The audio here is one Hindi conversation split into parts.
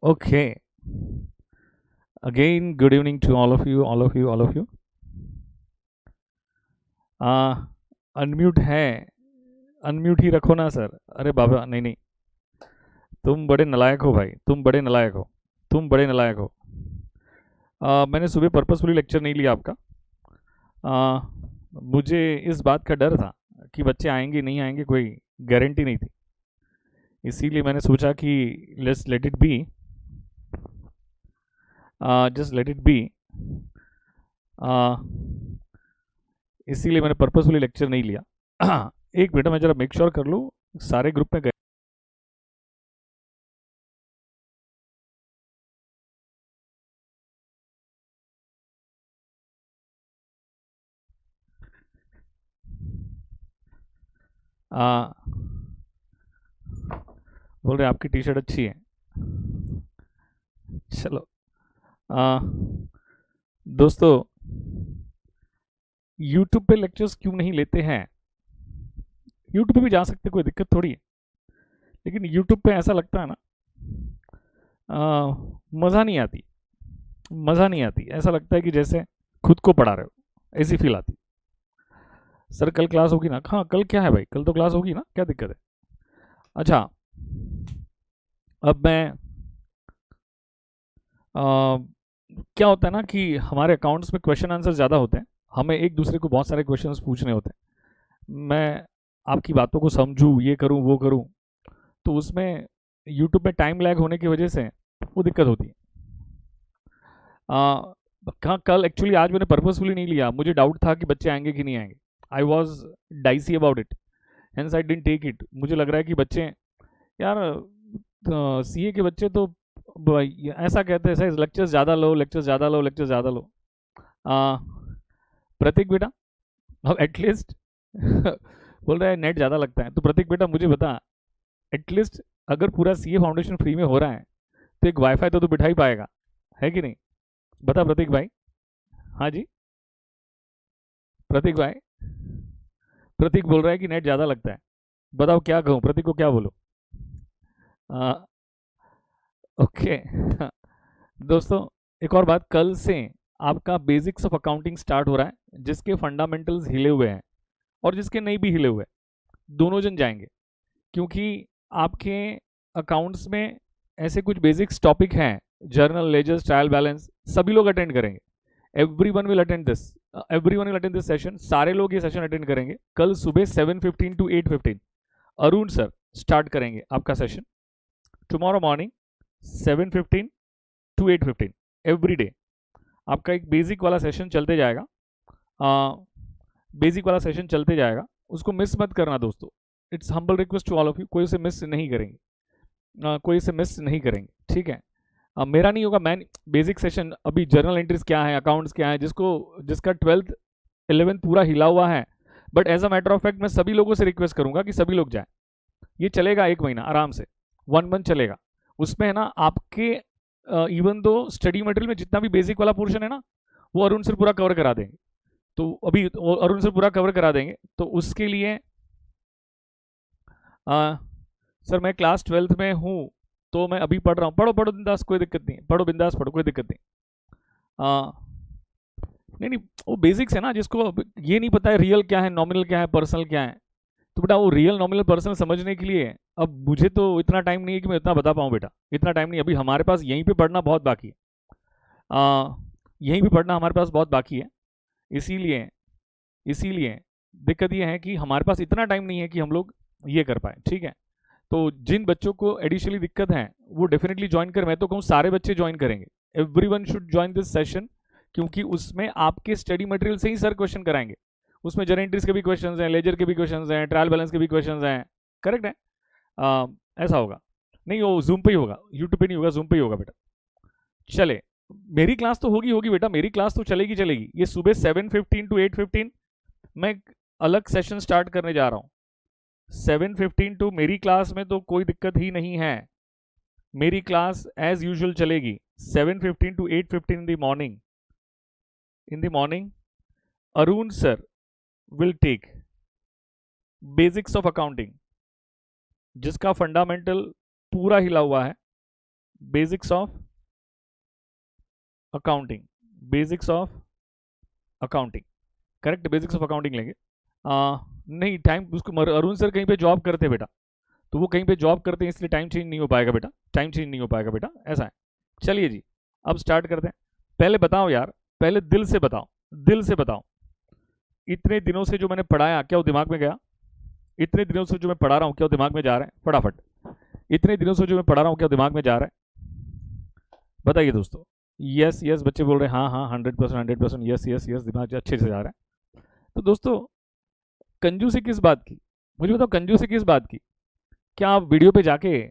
Okay. Again, good evening to all of you, all of you, all of you. Unmute है, अनम्यूट ही रखो ना सर। अरे बाबा, नहीं नहीं, तुम बड़े नलायक हो भाई, तुम बड़े नलायक हो, तुम बड़े नलायक हो। मैंने सुबह पर्पसफुली लेक्चर नहीं लिया आपका। आ, मुझे इस बात का डर था कि बच्चे आएंगे नहीं आएंगे, कोई गारंटी नहीं थी। इसीलिए मैंने सोचा कि let's let it be, just let it be. इसीलिए मैंने पर्पसफुली लेक्चर नहीं लिया। एक मिनट मैं जरा मेक श्योर कर लूँ सारे ग्रुप में गए। आ, बोल रहे आपकी टी शर्ट अच्छी है। चलो, आ, दोस्तों, यूट्यूब पे लेक्चर्स क्यों नहीं लेते हैं? यूट्यूब पे भी जा सकते, कोई दिक्कत थोड़ी है, लेकिन यूट्यूब पे ऐसा लगता है ना, मज़ा नहीं आती, मज़ा नहीं आती। ऐसा लगता है कि जैसे खुद को पढ़ा रहे हो, ऐसी फील आती। सर कल क्लास होगी ना? हाँ, कल क्या है भाई, कल तो क्लास होगी ना, क्या दिक्कत है? अच्छा, अब मैं क्या होता है ना कि हमारे अकाउंट्स में क्वेश्चन आंसर ज़्यादा होते हैं, हमें एक दूसरे को बहुत सारे क्वेश्चंस पूछने होते हैं। मैं आपकी बातों को समझूँ, ये करूँ वो करूँ, तो उसमें यूट्यूब में टाइम लैग होने की वजह से वो दिक्कत होती है। हाँ, कल एक्चुअली, आज मैंने पर्पसफुली नहीं लिया, मुझे डाउट था कि बच्चे आएंगे कि नहीं आएंगे। I was dicey about it, hence I didn't take it. मुझे लग रहा है कि बच्चे, यार, सीए के बच्चे तो ऐसा कहते हैं, लेक्चर्स ज़्यादा लो, लेक्चर्स ज़्यादा लो, लेक्चर्स ज़्यादा लो। आ, प्रतीक बेटा, अब एटलीस्ट बोल रहा है नेट ज़्यादा लगता है, तो प्रतीक बेटा मुझे बता, एटलीस्ट अगर पूरा सीए फाउंडेशन फ्री में हो रहा है तो एक वाईफाई तो तू बिठा ही पाएगा, है कि नहीं? बता प्रतीक भाई। हाँ जी, प्रतीक भाई, प्रतीक बोल रहा है कि नेट ज़्यादा लगता है। बताओ क्या कहूँ, प्रतीक को क्या बोलो? ओके। दोस्तों, एक और बात, कल से आपका बेसिक्स ऑफ अकाउंटिंग स्टार्ट हो रहा है, जिसके फंडामेंटल्स हिले हुए हैं और जिसके नहीं भी हिले हुए, दोनों जन जाएंगे। क्योंकि आपके अकाउंट्स में ऐसे कुछ बेसिक्स टॉपिक हैं, जर्नल, लेजर्स, ट्रायल बैलेंस, सभी लोग अटेंड करेंगे। Every one will attend this, every one will attend this session. सारे लोग ये सेशन अटेंड करेंगे कल सुबह 7:15 टू 8:15। अरुण सर स्टार्ट करेंगे आपका session tomorrow morning 7:15 to 8:15 every day. आपका एक बेसिक वाला सेशन चलते जाएगा, बेसिक वाला सेशन चलते जाएगा, उसको मिस मत करना दोस्तों। It's humble request to all of you, कोई उसे मिस नहीं करेंगे, कोई इसे मिस नहीं करेंगे, ठीक है? मेरा नहीं होगा, मैं बेसिक सेशन, अभी जर्नल एंट्रीज क्या है, अकाउंट्स क्या है, जिसका 12th 11th पूरा हिला हुआ है, but as a matter of fact मैं सभी लोगों से रिक्वेस्ट करूंगा कि सभी लोग जाएं। ये चलेगा 1 महीना आराम से, 1 मंथ चलेगा। उसमें है ना आपके, इवन दो स्टडी मटेरियल में जितना भी बेसिक वाला पोर्शन है ना, वो अरुण सर पूरा कवर करा देंगे। तो अभी अरुण सर पूरा कवर करा देंगे, तो उसके लिए सर मैं क्लास 12th में हूँ, तो मैं अभी पढ़ रहा हूँ। पढ़ो पढ़ो बिंदास, कोई दिक्कत नहीं, पढ़ो बिंदास, पढ़ो, कोई दिक्कत नहीं। आ, नहीं नहीं, वो बेसिक्स है ना, जिसको ये नहीं पता है रियल क्या है, नॉमिनल क्या है, पर्सनल क्या है, तो बेटा वो रियल नॉमिनल पर्सनल समझने के लिए अब मुझे तो इतना टाइम नहीं है कि मैं इतना बता पाऊँ बेटा, इतना टाइम नहीं। अभी हमारे पास यहीं पे पढ़ना बहुत बाकी है, यहीं पे पढ़ना हमारे पास बहुत बाकी है। इसीलिए इसीलिए दिक्कत ये है कि हमारे पास इतना टाइम नहीं है कि हम लोग ये कर पाए, ठीक है? तो जिन बच्चों को एडिशनली दिक्कत है वो डेफिनेटली ज्वाइन कर, मैं तो कहूँ सारे बच्चे ज्वाइन करेंगे, every one should join this session, क्योंकि उसमें आपके स्टडी मटेरियल से ही सर क्वेश्चन कराएंगे। उसमें जर्नल एंट्रीज के भी क्वेश्चन हैं, लेजर के भी क्वेश्चन हैं, ट्रायल बैलेंस के भी क्वेश्चन हैं, करेक्ट है? ऐसा होगा, नहीं वो जूम पे ही होगा, यूट्यूब पे नहीं होगा, जूम पे ही होगा बेटा। चले, मेरी क्लास तो होगी होगी बेटा, मेरी क्लास तो चलेगी चलेगी। ये सुबह 7:15 टू 8:15 मैं एक अलग सेशन स्टार्ट करने जा रहा हूँ। 7:15 टू मेरी क्लास में तो कोई दिक्कत ही नहीं है, मेरी क्लास एज यूजुअल चलेगी 7:15 to 8:15 in the morning. In the morning Arun sir will take basics of accounting, जिसका फंडामेंटल पूरा हिला हुआ है, basics of accounting, basics of accounting, correct, basics of accounting लेंगे। नहीं, टाइम उसको अरुण सर कहीं पे जॉब करते हैं बेटा, तो वो कहीं पे जॉब करते हैं इसलिए टाइम चेंज नहीं हो पाएगा बेटा, टाइम चेंज नहीं हो पाएगा बेटा, ऐसा है। चलिए जी, अब स्टार्ट करते हैं। पहले बताओ यार, पहले दिल से बताओ, दिल से बताओ, इतने दिनों से जो मैंने पढ़ाया क्या वो दिमाग में गया? इतने दिनों से जो मैं पढ़ा रहा हूँ क्या वो दिमाग में जा रहा है? फटाफट, इतने दिनों से जो मैं पढ़ा रहा हूँ क्या दिमाग में जा रहा है? बताइए दोस्तों। यस यस, बच्चे बोल रहे हैं हाँ हाँ, 100%, 100%, यस यस यस, दिमाग अच्छे से जा रहा है। तो दोस्तों, कंजूसी किस बात की? मुझे बताओ, कंजूसी किस बात की? क्या आप वीडियो पे जाके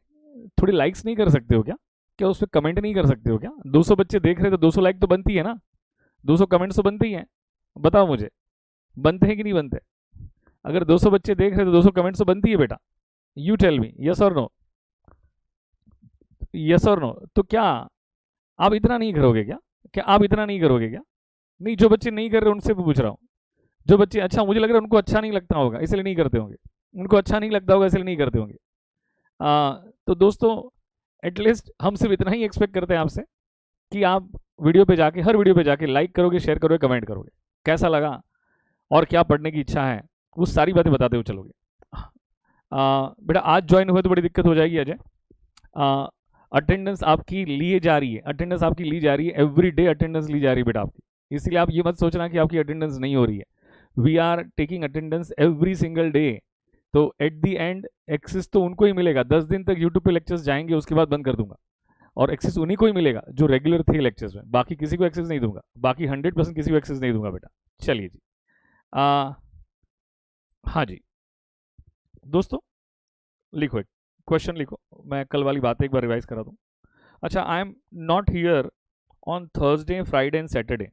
थोड़ी लाइक्स नहीं कर सकते हो क्या? क्या उस पर कमेंट नहीं कर सकते हो क्या? 200 बच्चे देख रहे तो 200 लाइक तो बनती है ना, 200 कमेंट्स तो बनती हैं। बताओ मुझे, बनते हैं कि नहीं बनते? अगर 200 बच्चे देख रहे तो 200 कमेंट्स तो बनती है बेटा। यू टेल मी, यस और नो, यस और नो। तो क्या आप इतना नहीं करोगे क्या? क्या आप इतना नहीं करोगे क्या? नहीं, जो बच्चे नहीं कर रहे उनसे भी पूछ रहा हूँ। जो बच्चे, अच्छा मुझे लग रहा है उनको अच्छा नहीं लगता होगा इसलिए नहीं करते होंगे, उनको अच्छा नहीं लगता होगा इसलिए नहीं करते होंगे। तो दोस्तों, एटलीस्ट हम सिर्फ इतना ही एक्सपेक्ट करते हैं आपसे कि आप वीडियो पे जाके, हर वीडियो पे जाके लाइक करोगे, शेयर करोगे, कमेंट करोगे, कैसा लगा और क्या पढ़ने की इच्छा है, वो सारी बातें बताते हुए चलोगे। बेटा आज ज्वाइन हुए तो बड़ी दिक्कत हो जाएगी अजय। अटेंडेंस आपकी लिए जा रही है, अटेंडेंस आपकी ली जा रही है, एवरी डे अटेंडेंस ली जा रही है बेटा आपकी, इसलिए आप ये मत सोचना कि आपकी अटेंडेंस नहीं हो रही है। We are taking attendance every single day. तो एट दी एंड एक्सेस तो उनको ही मिलेगा, 10 दिन तक यूट्यूब पे लेक्चर्स जाएंगे, उसके बाद बंद कर दूंगा, और एक्सेस उन्हीं को ही मिलेगा जो रेगुलर थे लेक्चर्स में, बाकी किसी को एक्सेस नहीं दूंगा, बाकी 100% किसी को एक्सेस नहीं दूंगा बेटा। चलिए जी, हाँ जी दोस्तों, लिखो, एक क्वेश्चन लिखो, मैं कल वाली बातें एक बार रिवाइज करा दूँ। अच्छा, I am not here on Thursday, Friday and Saturday,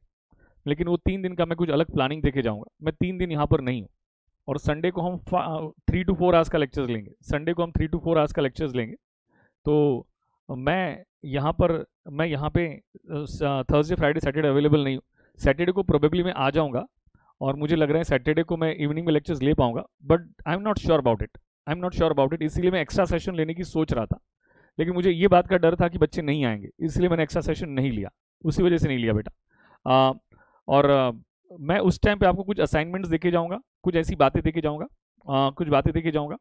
लेकिन वो 3 दिन का मैं कुछ अलग प्लानिंग देके जाऊंगा, मैं 3 दिन यहाँ पर नहीं हूँ। और संडे को हम 3 to 4 आवर्स का लेक्चर्स लेंगे, संडे को हम 3 to 4 आवर्स का लेक्चर्स लेंगे। तो मैं यहाँ पे थर्सडे, फ्राइडे, सैटरडे अवेलेबल नहीं हूँ। सैटरडे को प्रोबेबली मैं आ जाऊँगा, और मुझे लग रहा है सैटरडे को मैं इवनिंग में लेक्चर्स ले पाऊंगा, but I am not sure about it, I am not sure about it, इसीलिए मैं एक्स्ट्रा सेशन लेने की सोच रहा था, लेकिन मुझे ये बात का डर था कि बच्चे नहीं आएंगे, इसलिए मैंने एक्स्ट्रा सेशन नहीं लिया, उसी वजह से नहीं लिया बेटा। और मैं उस टाइम पे आपको कुछ असाइनमेंट्स देके जाऊंगा, कुछ ऐसी बातें देके जाऊंगा, कुछ बातें देके जाऊंगा।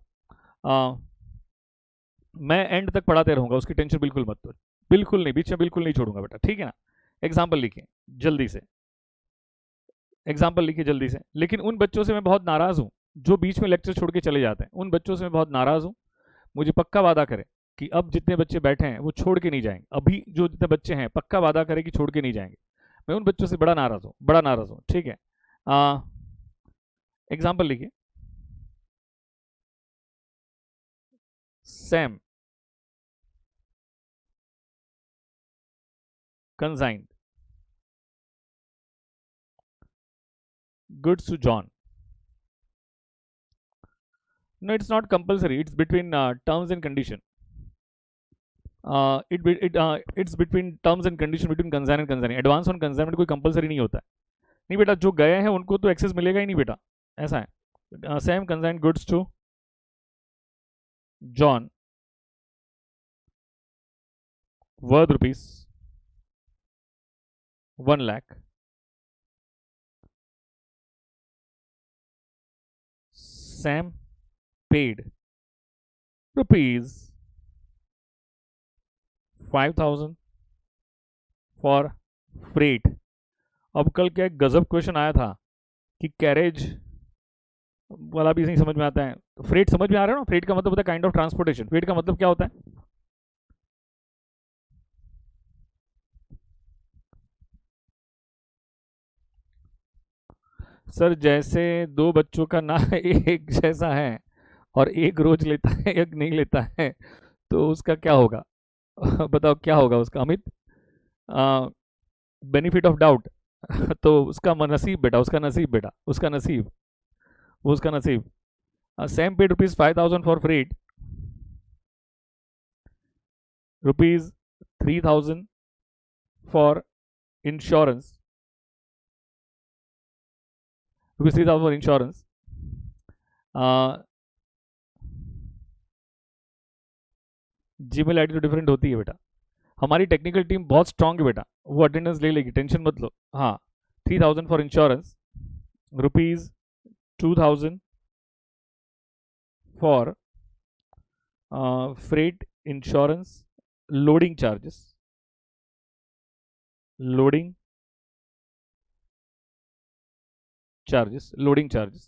मैं एंड तक पढ़ाते रहूंगा, उसकी टेंशन बिल्कुल मत लो, बिल्कुल नहीं, बीच में बिल्कुल नहीं छोड़ूंगा बेटा, ठीक है ना? एग्जाम्पल लिखिए जल्दी से, एग्जाम्पल लिखिए जल्दी से। लेकिन उन बच्चों से मैं बहुत नाराज़ हूँ जो बीच में लेक्चर छोड़ के चले जाते हैं, उन बच्चों से मैं बहुत नाराज़ हूँ। मुझे पक्का वादा करें कि अब जितने बच्चे बैठे हैं वो छोड़ के नहीं जाएंगे, अभी जो जितने बच्चे हैं पक्का वादा करें कि छोड़ के नहीं जाएंगे। मैं उन बच्चों से बड़ा नाराज़ हूँ, बड़ा नाराज़ हूँ, ठीक है? एग्जाम्पल लिखिए, Sam consigned goods to John. No, it's not compulsory. It's between terms and condition. It's between terms and condition between consign and consignee. Advance on consignment कोई compulsory नहीं होता है। नहीं बेटा, जो गए हैं उनको तो एक्सेस मिलेगा ही नहीं बेटा, ऐसा है। Sam consigned goods to John worth rupees 1 lakh. Sam paid rupees 5,000 for freight. अब कल क्या एक गजब क्वेश्चन आया था कि कैरेज वाला भी नहीं समझ में आता है, तो फ्रेट समझ में आ रहा है ना? फ्रेट का मतलब होता है काइंड ऑफ ट्रांसपोर्टेशन। फ्रेट का मतलब क्या होता है? सर जैसे दो बच्चों का ना एक जैसा है और एक रोज लेता है एक नहीं लेता है, तो उसका क्या होगा? बताओ क्या होगा उसका अमित? Benefit of doubt. तो उसका नसीब बेटा, उसका नसीब बेटा, उसका नसीब, वो उसका नसीब। Sam paid rupees 5,000 for freight, rupees 3,000 for insurance, rupees 3,000 for insurance. Gmail ID तो डिफरेंट होती है बेटा, हमारी टेक्निकल टीम बहुत स्ट्रांग है बेटा, वो अटेंडेंस ले लेगी, टेंशन मत लो। हाँ, 3000 for insurance, ₹2000 for freight insurance, loading charges, loading charges, loading charges,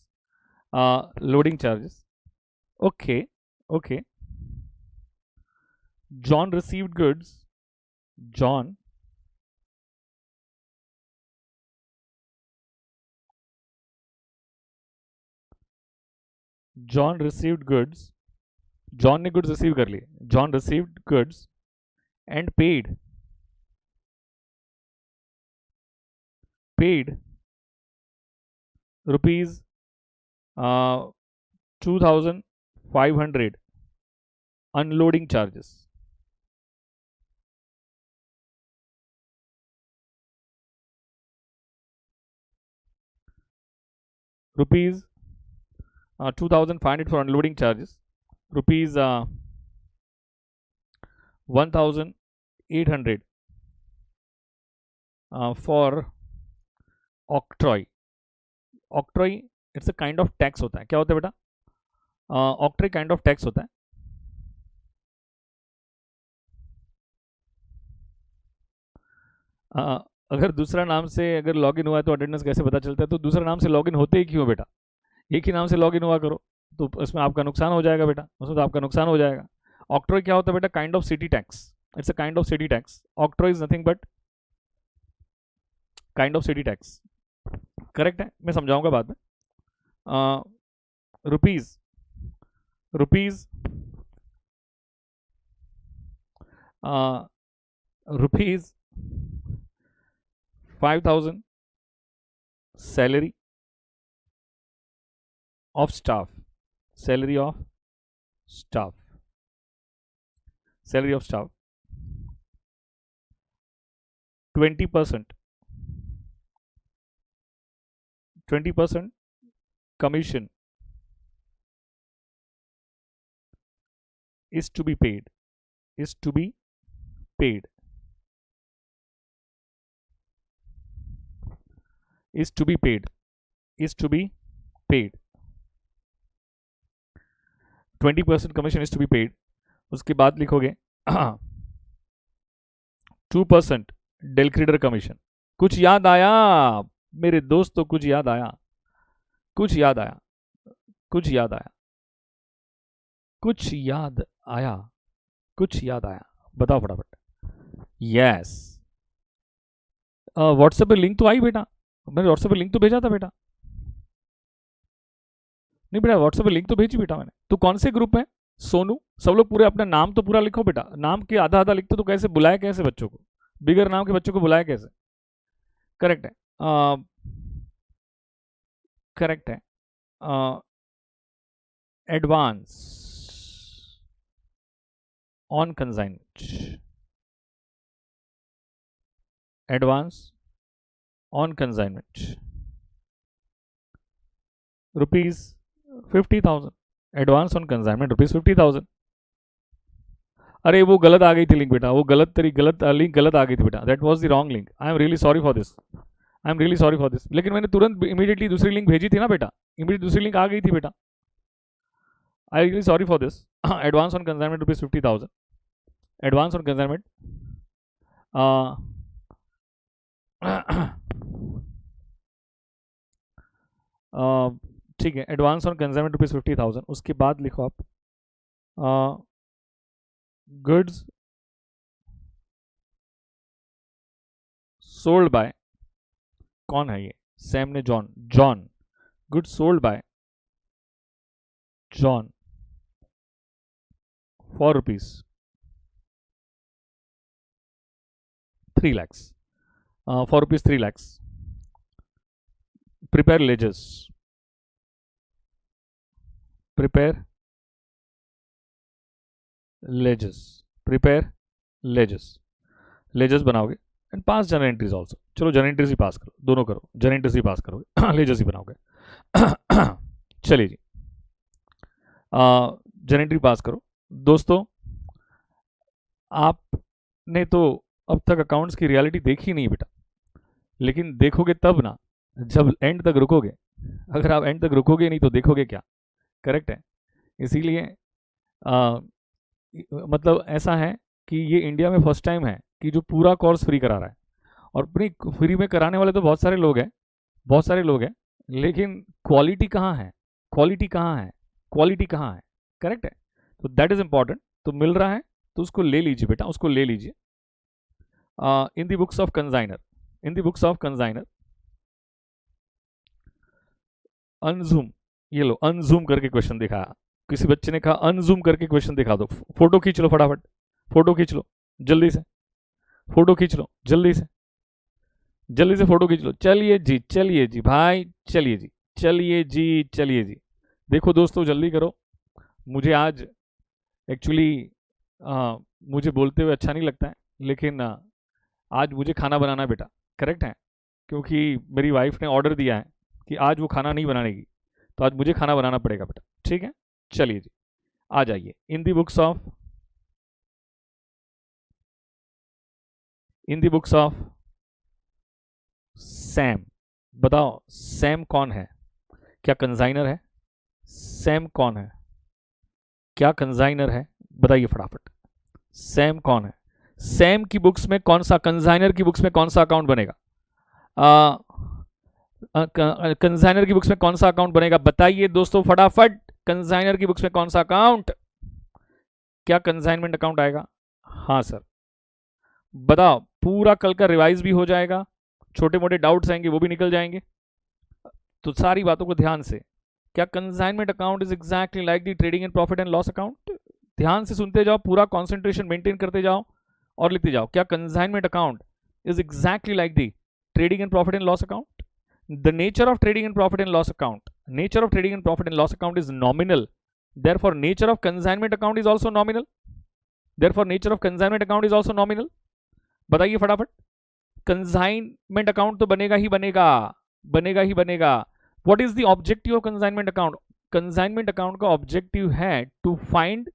loading charges. Okay, okay. John received goods. John received goods. John ने गुड्स रिसीव कर लिए, John received goods and paid rupees 2500 unloading charges. Rupees 2500 for unloading charges, rupees 1800 for octroi. Octroi it's a kind of tax होता है। क्या होता है बेटा? ऑक्ट्रॉय काइंड ऑफ टैक्स होता है। अगर दूसरा नाम से अगर लॉगिन हुआ है तो अटेंडेंस कैसे पता चलता है? तो दूसरा नाम से लॉगिन होते ही क्यों बेटा? एक ही नाम से लॉगिन हुआ करो, तो उसमें आपका नुकसान हो जाएगा बेटा, उसमें तो आपका नुकसान हो जाएगा। ऑक्ट्रॉय क्या होता है बेटा? Kind of city tax. It's a kind of city tax. Octroi is nothing but kind of city tax. Correct है, मैं समझाऊंगा बाद में। Rupees 5000 salary of staff, salary of staff, 20% commission is to be paid, is to be paid, is to be paid, is to be paid, 20% commission is to be paid। उसके बाद लिखोगे 2% डेल क्रीडर कमीशन। कुछ याद आया मेरे दोस्तों? कुछ याद आया? कुछ याद आया? कुछ याद आया? कुछ याद आया? कुछ याद आया? बताओ फटाफट। यस, व्हाट्सएप पे लिंक तो आई बेटा, मैंने व्हाट्सएप पे लिंक तो भेजा था बेटा। नहीं बेटा, व्हाट्सएप पे लिंक तो भेजी बेटा मैंने। तो कौन से ग्रुप में? सोनू। सब लोग पूरे अपना नाम तो पूरा लिखो बेटा, नाम के आधा आधा लिखते तो कैसे बुलाए, कैसे बच्चों को, बिगर नाम के बच्चों को बुलाए कैसे? करेक्ट है, करेक्ट है। Advance on consignment, advance on consignment, ₹50,000। Advance on consignment ₹50,000। अरे वो गलत आ गई थी लिंक बेटा, वो गलत लिंक गलत आ गई थी बेटा। That was the wrong link. I am really sorry for this, I am really sorry for this. लेकिन मैंने तुरंत इमीडिएटली दूसरी लिंक भेजी थी ना बेटा, इमीडिएट दूसरी लिंक आ गई थी बेटा। I really sorry for this. Advance on consignment ₹50,000, advance on consignment ठीक है, एडवांस ऑन कंसाइनमेंट ₹50,000। उसके बाद लिखो आप गुड्स सोल्ड बाय, कौन है ये? सैम ने John, John. Goods sold by John for ₹3 lakhs, for ₹3 lakhs। prepare ledgers, prepare ledgers, prepare ledgers, ledgers बनाओगे and pass journal entries also. चलो जर्नल एंट्रीज ही पास करो, दोनों करो, जर्नल एंट्रीज ही पास करोगे, लेजर्स ही बनाओगे। चलिए जी, जर्नल एंट्री पास करो। दोस्तों आप आपने तो अब तक अकाउंट्स की रियलिटी देखी नहीं बेटा, लेकिन देखोगे तब ना, जब एंड तक रुकोगे। अगर आप एंड तक रुकोगे नहीं तो देखोगे क्या? करेक्ट है। इसीलिए आ, मतलब ऐसा है कि ये इंडिया में फर्स्ट टाइम है कि जो पूरा कोर्स फ्री करा रहा है। और फ्री फ्री में कराने वाले तो बहुत सारे लोग हैं, बहुत सारे लोग हैं, लेकिन क्वालिटी कहाँ है? क्वालिटी कहाँ है? क्वालिटी कहाँ है? करेक्ट है। तो दैट इज इंपॉर्टेंट। तो मिल रहा है तो उसको ले लीजिए बेटा, उसको ले लीजिए। In the books of consignor, in the books of consignor, Anjum, ये लो अनजूम करके क्वेश्चन दिखाया। किसी बच्चे ने कहा अनजूम करके क्वेश्चन दिखा दो, फोटो खींच लो फटाफट, फोटो खींच लो जल्दी से, फोटो खींच लो जल्दी से, जल्दी से फोटो खींच लो। चलिए जी, चलिए जी भाई, चलिए जी, चलिए जी, चलिए जी। देखो दोस्तों जल्दी करो, मुझे आज एक्चुअली मुझे बोलते हुए अच्छा नहीं लगता है, लेकिन आज मुझे खाना बनाना है बेटा। करेक्ट है, क्योंकि मेरी वाइफ ने ऑर्डर दिया है कि आज वो खाना नहीं बनाएगी, तो आज मुझे खाना बनाना पड़ेगा बेटा। ठीक है, चलिए जी, आ जाइए। In the books of, in the books of Sam, बताओ सैम कौन है? क्या कंजाइनर है? सैम कौन है? क्या कंजाइनर है? बताइए फटाफट, सैम कौन है? सैम की बुक्स में कौन सा, कंजाइनर की बुक्स में कौन सा अकाउंट बनेगा? कंजाइनर की बुक्स में कौन सा अकाउंट बनेगा? बताइए दोस्तों फटाफट, कंजाइनर की बुक्स में कौन सा अकाउंट? क्या कंसाइनमेंट अकाउंट आएगा? हाँ सर, बताओ। पूरा कल का रिवाइज भी हो जाएगा, छोटे मोटे डाउट्स आएंगे वो भी निकल जाएंगे। तो सारी बातों को ध्यान से, क्या consignment account is exactly like the trading and profit and loss account? ध्यान से सुनते जाओ, पूरा कॉन्सेंट्रेशन मेंटेन करते जाओ और लिखते जाओ। क्या consignment account is exactly like the trading and profit and loss account? The nature of trading and profit and loss account, nature of trading and profit and loss account is nominal, therefore nature of consignment account is also nominal, therefore nature of consignment account is also nominal। बताइए फटाफट, कंसाइनमेंट अकाउंट तो बनेगा ही बनेगा, बनेगा ही बनेगा। What is the objective of consignment account? Consignment account का ऑब्जेक्टिव है टू फाइंड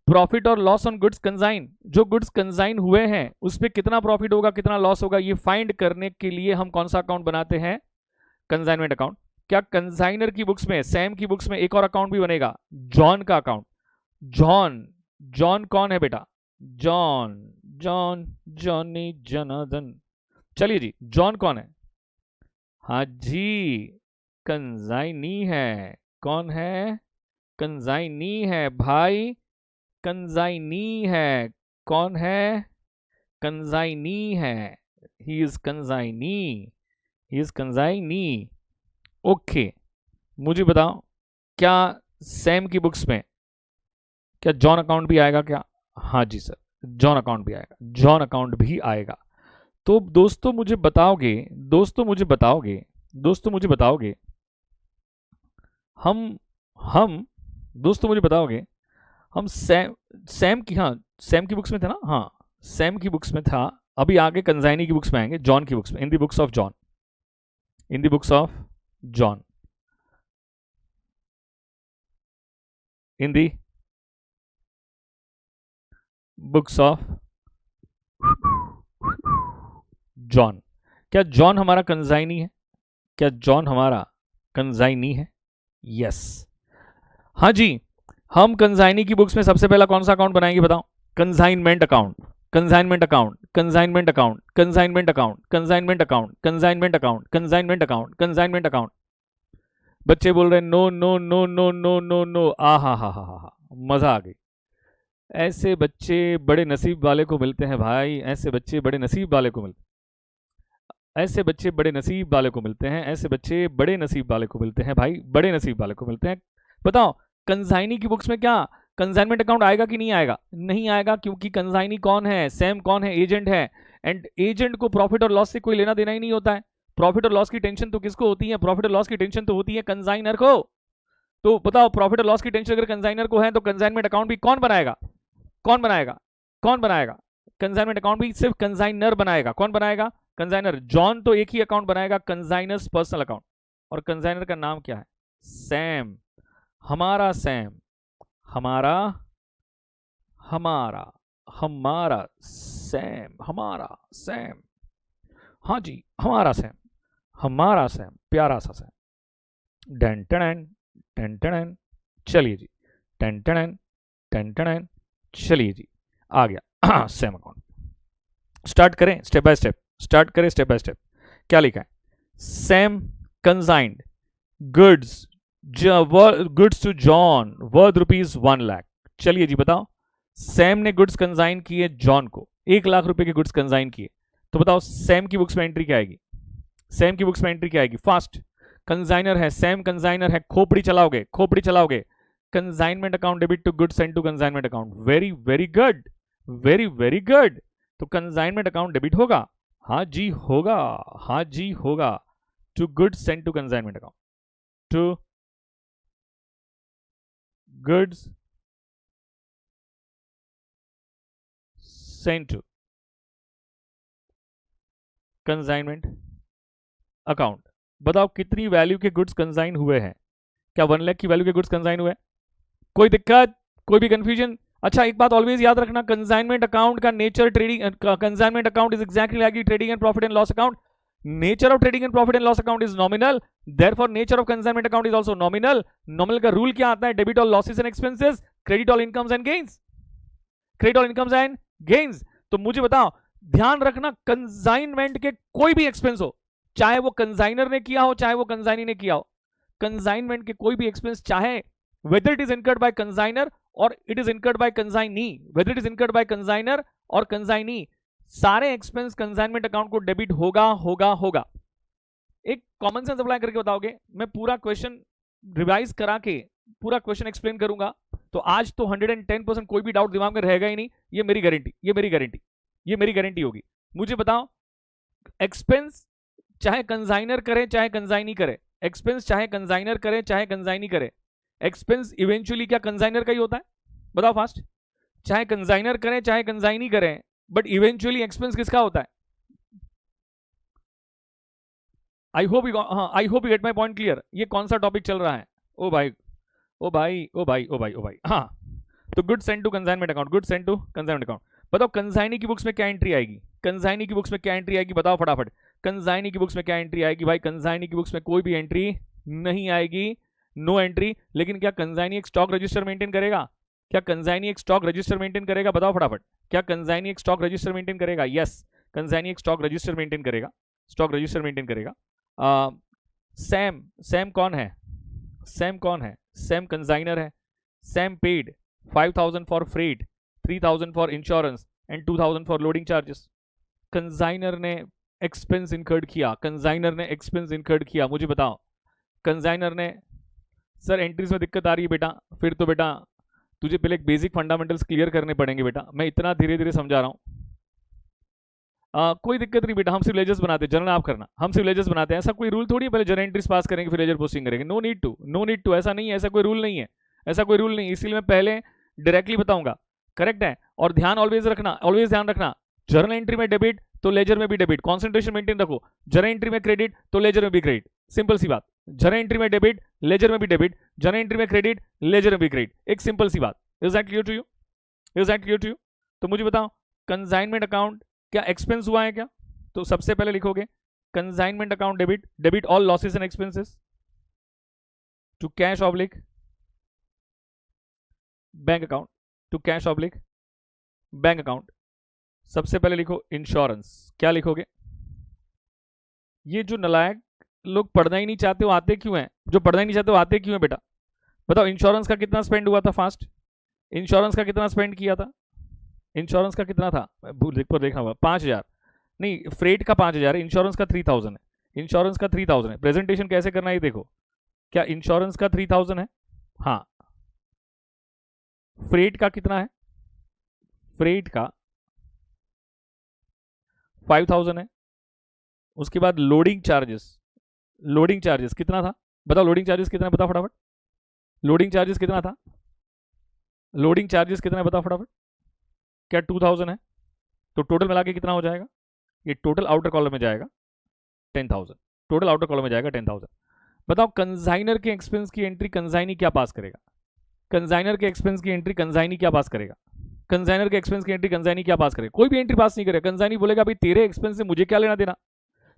प्रॉफिट और लॉस ऑन गुड्स कंसाइन। जो गुड्स कंसाइन हुए हैं उस पर कितना प्रॉफिट होगा, कितना लॉस होगा, ये फाइंड करने के लिए हम कौन सा अकाउंट बनाते हैं? Consignment account. क्या कंसाइनर की बुक्स में, सैम की बुक्स में एक और अकाउंट भी बनेगा, जॉन का अकाउंट? जॉन, जॉन कौन है बेटा? John, John, Johnny Janardan. चलिए जी, जॉन कौन है? हाँ जी, कंसाइनी है। कौन है? कंसाइनी है भाई, कंजाइनी है। कौन है? कंजाइनी है। He is consignee, he is consignee. Okay, मुझे बताओ, क्या सैम की बुक्स में क्या जॉन अकाउंट भी आएगा क्या? हाँ जी सर, जॉन अकाउंट भी आएगा, जॉन अकाउंट भी आएगा। तो दोस्तों मुझे बताओगे, दोस्तों मुझे बताओगे, दोस्तों मुझे बताओगे, हम दोस्तों मुझे बताओगे, हम सैम की, हाँ सैम की बुक्स में था ना, हाँ सैम की बुक्स में था, अभी आगे कंजाइनी की बुक्स में आएंगे, जॉन की बुक्स में। इन the books of John, in the books of John, in the books of John. क्या जॉन हमारा कंजाइनी है? क्या जॉन हमारा कंजाइनी है? यस, हाँ जी। हम कंजाइनी की बुक्स में सबसे पहला कौन सा अकाउंट बनाएंगे बताओ? Consignment account, consignment account, consignment account, consignment account, consignment account, consignment account, consignment account, consignment account. बच्चे बोल रहे हैं no no no no no no no. आ हा, मजा आ गई। ऐसे बच्चे बड़े नसीब वाले को मिलते हैं भाई, ऐसे बच्चे बड़े नसीब वाले को मिलते हैं, ऐसे बच्चे बड़े नसीब वाले को मिलते हैं, ऐसे बच्चे बड़े नसीब वाले को मिलते हैं भाई, बड़े नसीब वाले को मिलते हैं। बताओ, कंसाइनी की बुक्स में क्या कंसाइनमेंट अकाउंट आएगा कि नहीं आएगा? नहीं आएगा, क्योंकि कंसाइनी कौन है? सैम कौन है? एजेंट है। एंड एजेंट को प्रॉफिट और लॉस से कोई लेना देना ही नहीं होता है। प्रॉफिट और लॉस की टेंशन तो किसको होती है? प्रॉफिट और लॉस की टेंशन तो होती है कंसाइनर को। तो बताओ, प्रॉफिट और लॉस की टेंशन अगर कंसाइनर को है तो कंसाइनमेंट अकाउंट भी कौन बनाएगा? कौन बनाएगा? कौन बनाएगा? कंसाइनमेंट अकाउंट भी सिर्फ कंसाइनर बनाएगा। कौन बनाएगा? कंसाइनर। जॉन तो एक ही अकाउंट बनाएगा, कंसाइनर्स पर्सनल अकाउंट। और कंसाइनर का नाम क्या है? सैम। हमारा सैम, हमारा, हमारा हमारा सैम, हमारा सैम, हाँ जी हमारा सैम, हमारा सैम, प्यारा सा सैम। डन टन टन टन, चलिए जी, टन टन टन टन, चलिए जी आ गया सैम अकाउंट। स्टार्ट करें स्टेप बाय स्टेप, स्टार्ट करें स्टेप बाय स्टेप। क्या लिखा है? Sam consigned goods, goods to John worth ₹1,00,000। चलिए जी बताओ, सैम ने गुड्स कंसाइन किए जॉन को, 1,00,000 रुपए के गुड्स कंसाइन किए, तो बताओ सैम की बुक्स में एंट्री क्या आएगी? सैम की बुक्स में एंट्री क्या आएगी? फास्ट, कंसाइनर है सैम, कंसाइनर है, खोपड़ी चलाओगे, खोपड़ी चलाओगे, consignment account debit to goods send to consignment account. Very very good, very very good. तो कंसाइनमेंट अकाउंट डेबिट होगा, हाँ जी होगा, हाँ जी होगा, to goods send to consignment account, to goods send to consignment account. बताओ कितनी वैल्यू के गुड्स कंसाइन हुए हैं? क्या 1,00,000 की वैल्यू के गुड्स कंसाइन हुए? कोई दिक्कत, कोई भी कंफ्यूजन? अच्छा एक बात ऑलवेज याद रखना, कंसाइनमेंट अकाउंट का nature trading, consignment account is exactly like trading and profit and loss account. Nature of trading and profit and loss account is nominal, therefore nature of consignment account is also nominal. Nominal का रूल क्या आता है? Debit all losses and expenses, credit all incomes and gains, credit all incomes and gains. तो मुझे बताओ, ध्यान रखना कंसाइनमेंट के कोई भी एक्सपेंस हो, चाहे वो कंसाइनर ने किया हो चाहे वो कंसाइनी ने किया हो, कंसाइनमेंट के कोई भी एक्सपेंस, चाहे whether it is incurred by consigner or it is incurred by consignee, whether it is incurred by consigner और consignee, सारे एक्सपेंस कंसाइनमेंट अकाउंट को डेबिट होगा होगा होगा। एक कॉमन सेंस अप्लाई करके बताओगे, मैं पूरा क्वेश्चन रिवाइज करा के पूरा क्वेश्चन एक्सप्लेन करूंगा, तो आज तो 110% कोई भी डाउट दिमाग में रहेगा ही नहीं, ये मेरी गारंटी, ये मेरी गारंटी, ये मेरी गारंटी होगी। मुझे बताओ, एक्सपेंस चाहे कंसाइनर करे चाहे कंसाइनी करे, एक्सपेंस चाहे कंसाइनर करे चाहे कंसाइनी करे, एक्सपेंस इवेंचुअली क्या कंसाइनर का ही होता है? बताओ फास्ट, चाहे कंसाइनर करें चाहे कंसाइनी करें, बट इवेंचुअली एक्सपेंस किसका होता है? आई hope you get my point clear. ये कौन सा टॉपिक चल रहा है? ओ भाई ओ भाई ओ भाई ओ भाई ओ भाई, हाँ। तो good send to consignment account, good send to consignment account. बताओ कंसाइनी की बुक्स में क्या एंट्री आएगी? कंसाइनी की बुक्स में क्या एंट्री आएगी? बताओ फटाफट, कंसाइनी की बुक्स में क्या एंट्री आएगी? भाई कंसाइनी की बुक्स में कोई भी एंट्री नहीं आएगी, नो एंट्री। लेकिन क्या कंसाइनी एक स्टॉक रजिस्टर मेंटेन करेगा? क्या कंसाइनी एक स्टॉक रजिस्टर मेंटेन करेगा? बताओ फटाफट, क्या कंसाइनी एक स्टॉक रजिस्टर मेंटेन करेगा? यस, कंसाइनी एक स्टॉक रजिस्टर मेंटेन करेगा, स्टॉक रजिस्टर मेंटेन करेगा। सैम, सैम कौन है? सैम कौन है? सैम कंसाइनर है। Sam paid 5,000 for freight, 3,000 for insurance and 2,000 for loading charges. Consigner ने एक्सपेंस इनकर्ड किया, कंसाइनर ने एक्सपेंस इनकर्ड किया। मुझे बताओ, कंसाइनर ने, सर एंट्रीज में दिक्कत आ रही है बेटा, फिर तो बेटा तुझे पहले एक बेसिक फंडामेंटल्स क्लियर करने पड़ेंगे बेटा, मैं इतना धीरे धीरे समझा रहा हूँ। कोई दिक्कत नहीं बेटा, हम सिर्फ लेजर्स बनाते हैं, जर्नल आप करना, हम सिर्फ लेजर्स बनाते हैं। ऐसा कोई रूल थोड़ी है पहले जर्नल एंट्रीज पास करेंगे फिर लेजर पोस्टिंग करेंगे, no need to, no need to, ऐसा नहीं है, ऐसा कोई रूल नहीं है, ऐसा कोई रूल नहीं, इसलिए मैं पहले डायरेक्टली बताऊंगा, करेक्ट है। और ध्यान ऑलवेज रखना, ऑलवेज ध्यान रखना, जर्नल एंट्री में डेबिट तो लेजर में भी डेबिट, कॉन्सेंट्रेशन मेंटेन रखो। जर्नल एंट्री में क्रेडिट तो लेजर में भी क्रेडिट, सिंपल सी बात। जर्नल एंट्री में डेबिट, लेजर में भी डेबिट, जर्नल एंट्री में क्रेडिट, लेजर में भी क्रेडिट, एक सिंपल सी बात। Is that clear to you? Is that clear to you? तो मुझे बताओ, कंसाइनमेंट अकाउंट क्या एक्सपेंस हुआ है क्या? तो सबसे पहले लिखोगे consignment account debit, debit all losses and expenses to cash oblique bank account, to cash oblique bank account. सबसे पहले लिखो इंश्योरेंस, क्या लिखोगे? ये जो नलायक लोग पढ़ना ही नहीं चाहते वो आते क्यों हैं? जो पढ़ना ही नहीं चाहते वो आते क्यों हैं बेटा? बताओ इंश्योरेंस का कितना स्पेंड हुआ था? फास्ट, इंश्योरेंस का कितना स्पेंड किया था? इंश्योरेंस का कितना था? देखना होगा, 5,000 नहीं, फ्रेट का 5,000 है, इंश्योरेंस का 3,000 है, इंश्योरेंस का 3,000 है। प्रेजेंटेशन कैसे करना है ये देखो, क्या इंश्योरेंस का 3,000 है? हाँ। फ्रेट का कितना है? फ्रेट का 5,000 है। उसके बाद लोडिंग चार्जेस, लोडिंग चार्जेस कितना था? बताओ लोडिंग चार्जेस कितना है? बताओ फटाफट, लोडिंग चार्जेस कितना था? लोडिंग चार्जेस कितना है? बताओ फटाफट। क्या 2,000 है? तो टोटल मिला के कितना हो जाएगा? ये टोटल आउटर कॉलम में जाएगा 10,000, टोटल आउटर कॉलम में जाएगा 10,000। बताओ कंसाइनर के एक्सपेंस की एंट्री कंसाइनी क्या पास करेगा? कंसाइनर के एक्सपेंस की एंट्री कंसाइनी क्या पास करेगा? कंसाइनर के एक्सपेंस की एंट्री कंसाइनी क्या पास करे? कोई भी एंट्री पास नहीं करे। कंसाइनी बोलेगा भाई तेरे एक्सपेंस से मुझे क्या लेना देना,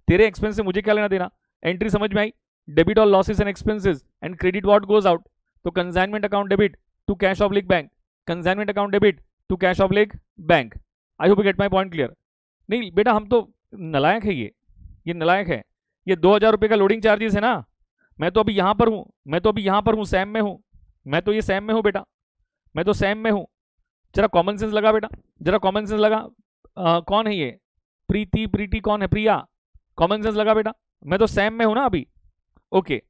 तेरे एक्सपेंस से मुझे क्या लेना देना। एंट्री समझ में आई? Debit all losses and expenses and credit what goes out. तो consignment account debit to cash oblique bank, consignment account debit to cash oblique bank. I hope you get my point clear. नहीं बेटा हम तो नलायक है, ये नलायक है। ये 2000 रुपये का लोडिंग चार्जेस है ना, मैं तो अभी यहाँ पर हूँ, मैं तो अभी यहाँ पर हूँ, सैम में हूँ, मैं तो ये सैम में हूँ बेटा, मैं तो सैम में हूँ। जरा कॉमन सेंस लगा बेटा, जरा कॉमन सेंस लगा। कौन है ये? प्रीति, प्रीति कौन है? प्रिया। कॉमन सेंस लगा बेटा, मैं तो सैम में हूं ना अभी। Okay,